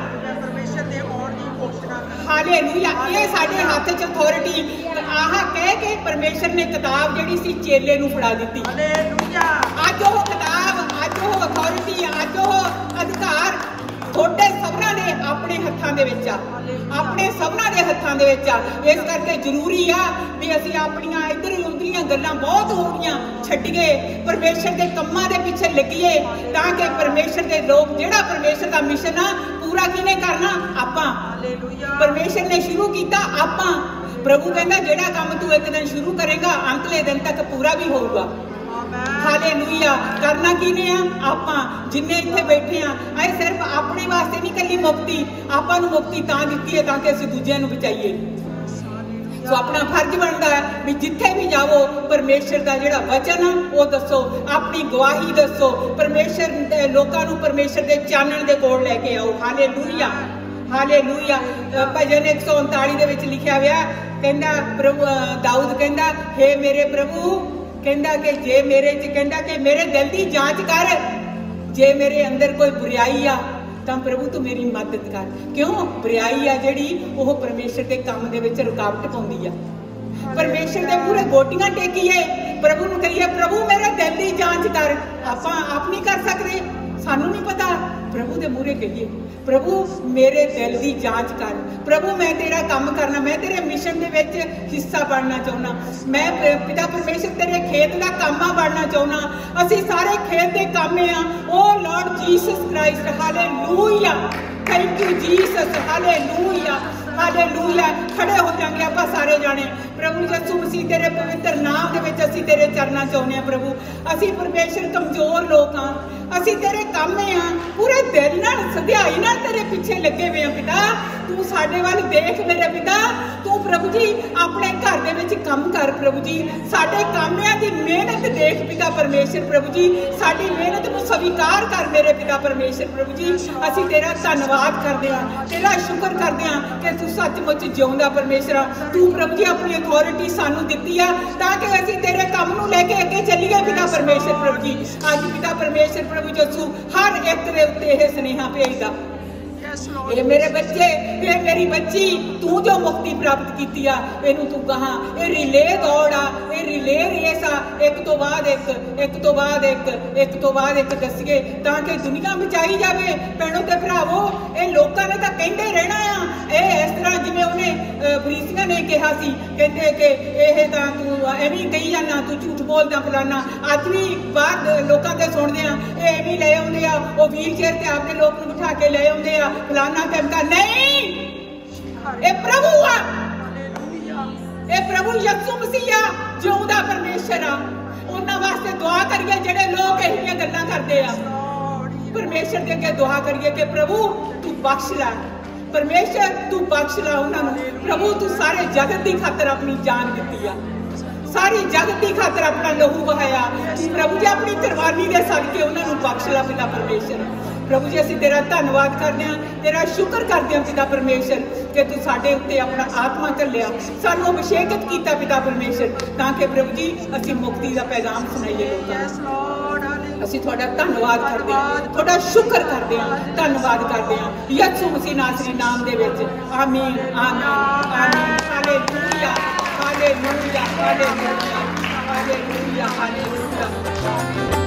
हालेलुया। ये साडे हाथ च अथॉरिटी आह कह के परमेश्वर ने किताब जिहड़ी सी चेले नू फड़ा दित्ती। हालेलुया। अज ओह किताब, अज ओह अथॉरिटी, अज ओह अधिकार थोड़े सबना दे अपने हत्थां दे विच आ, अपने सबना दे हत्थां दे विच आ। इस करके जरूरी आ भी असीं अपणियां इधर उधरियां गल्लां बहुत हो गईयां छड्डीए, परमेश्वर दे कम्मां दे पिछे लगीए, ताकि परमेश्वर दे लोग जिहड़ा परमेश्वर दा मिशन आ पूरा किने करना? आपां। परमेश्वर ने शुरू किया आपां। प्रभु कहता जिहड़ा काम तू एक दिन शुरू करेगा अंतले दिन तक पूरा भी होगा। हालेलुया। करना किने आ? आपां जिन्ने इत्थे बैठे आ। असीं सिर्फ अपने वास्ते नहीं कल्ली मुक्ति, आपां नूं मुक्ति तां दित्ती है ताकि असीं दूजिआं नूं बचाईए। सो अपना फर्ज बनता है भी जिथे भी जाओ परमेश्वर का जिहड़ा वचन आ वो दसो, अपनी गवाही दसो, परमेश्वर लोकां नूं परमेश्वर के चानण दे कोल लैके आओ। हालेलुया। हालेलुया। भजन 139 दे विच लिखिया होया, कहंदा प्रभु दाऊद कहंदा हे मेरे प्रभु, कहंदा कि जे मेरे च कहंदा कि मेरे दिल की जांच कर, जे मेरे अंदर कोई बुराई आ तां प्रभु तू मेरी मदद कर। क्यों? बुराई आ जिहड़ी ओह परमेश्वर के काम दे विच रुकावट पाउंदी आ। परमेश्वर दे पूरे गोटियां टेकीए, प्रभु नूं कहिए प्रभु मेरे दिल की जांच कर। आपां आप नहीं कर सकते, सानू नहीं पता। प्रभु दे मूहरे कहिए प्रभु मेरे दिल की जांच कर, प्रभु मैं तेरा काम करना, मैं तेरे मिशन दे विच हिस्सा बनना चाहना, मैं पिता परमेश्वर तेरे खेत का कामा बनना चाहना। असीं सारे खेत के कामे आ। O Lord Jesus Christ. Hallelujah. Thank you Jesus. Hallelujah. Hallelujah. खड़े हो जाएंगे आप सारे जाने। प्रभु यीशु मसीह तेरे पवित्र नाम दे विच असीं तेरे चरणा चाहुंदे हां। प्रभु असीं परमेश्वर कमजोर लोग हां, असीं तेरे कामे हां, पूरे दिल नाल सदियाई नाल तेरे पिछे लगे हुए हां। पिता तू साडे वल देख मेरे पिता, तू प्रभु जी अपने घर दे विच काम कर। प्रभु जी साडे कामियां दी मेहनत देख पिता परमेश्वर। प्रभु जी साडी मेहनत नूं स्वीकार कर मेरे पिता परमेश्वर। प्रभु जी असीं तेरा धन्नवाद करदे हां, तेरा शुक्र करदे हां कि तू सचमुच जिउंदा परमेश्वर। तू प्रभु जी अपनी अथॉरिटी सानू दित्ती आ ताकि असीं तेरे काम नूं लैके अगे चलीए पिता परमेश्वर। प्रभु जी अज पिता परमेश्वर प्रभु यीशु हर एक दे उत्ते यह स्नेहा भेजदा। ये मेरे बच्चे, ये मेरी बच्ची, तू जो मुक्ति प्राप्त की इनू तू कहा ये रिले दौड़ आ, ये रिले रेस आ, एक तो बाद एक, एक तो बाद एक, एक तो बाद एक दसीए ताकि दुनिया बचाई जाए। भैणों ते भरावो ये लोगों ने तो कहते रहना आ, ये इस तरह जिवें उन्हें फरीसियां ने कहा सी, कहते कि यह तो तू एवं कही जाना, तू झूठ बोलदा फलाना। अज भी बाहर लोगों के सुनते हैं ये एवं ले आते आ, वो व्हील चेयर से आपके लोग बिठा के ले आते आ फलाना करता। नहीं, ये प्रभु आ, ये प्रभु यीशु मसीह आ, जिउंदा परमेश्वर आ। उन्हां वास्ते दुआ करिए जेड़े लोग इहियां गल्लां करदे आ। परमेश्वर दे अगे दुआ करिए कि प्रभु तू बख्श लै, परमेश्वर तू बख्श ला उन्हां नूं। प्रभु तू सारे जगत की खातर अपनी जान दित्ती आ, सारी जगत की खातर अपना लहू बहाया। प्रभु जी अपनी कुर्बानी दे सदके उन्हां नूं बख्श ला पिता परमेश्वर। प्रभु जी असीं तेरा धन्नवाद करते हैं, तेरा शुक्र करते हैं पिता परमेश्वर कि तू साडे उत्ते अपना आत्मा घल्लिया, सानू अभिषेकित किया पिता परमेश्वर ताकि प्रभु जी असीं मुक्ति का पैगाम सुनाइए लोकां। असीं तुहाडा धन्नवाद करते हैं, तुहाडा शुक्र करते हैं, धन्नवाद करते हैं यीशु मसीह नासरी नाम दे विच। आमीन आमीन आमीन। Hallelujah hallelujah hallelujah hallelujah hallelujah.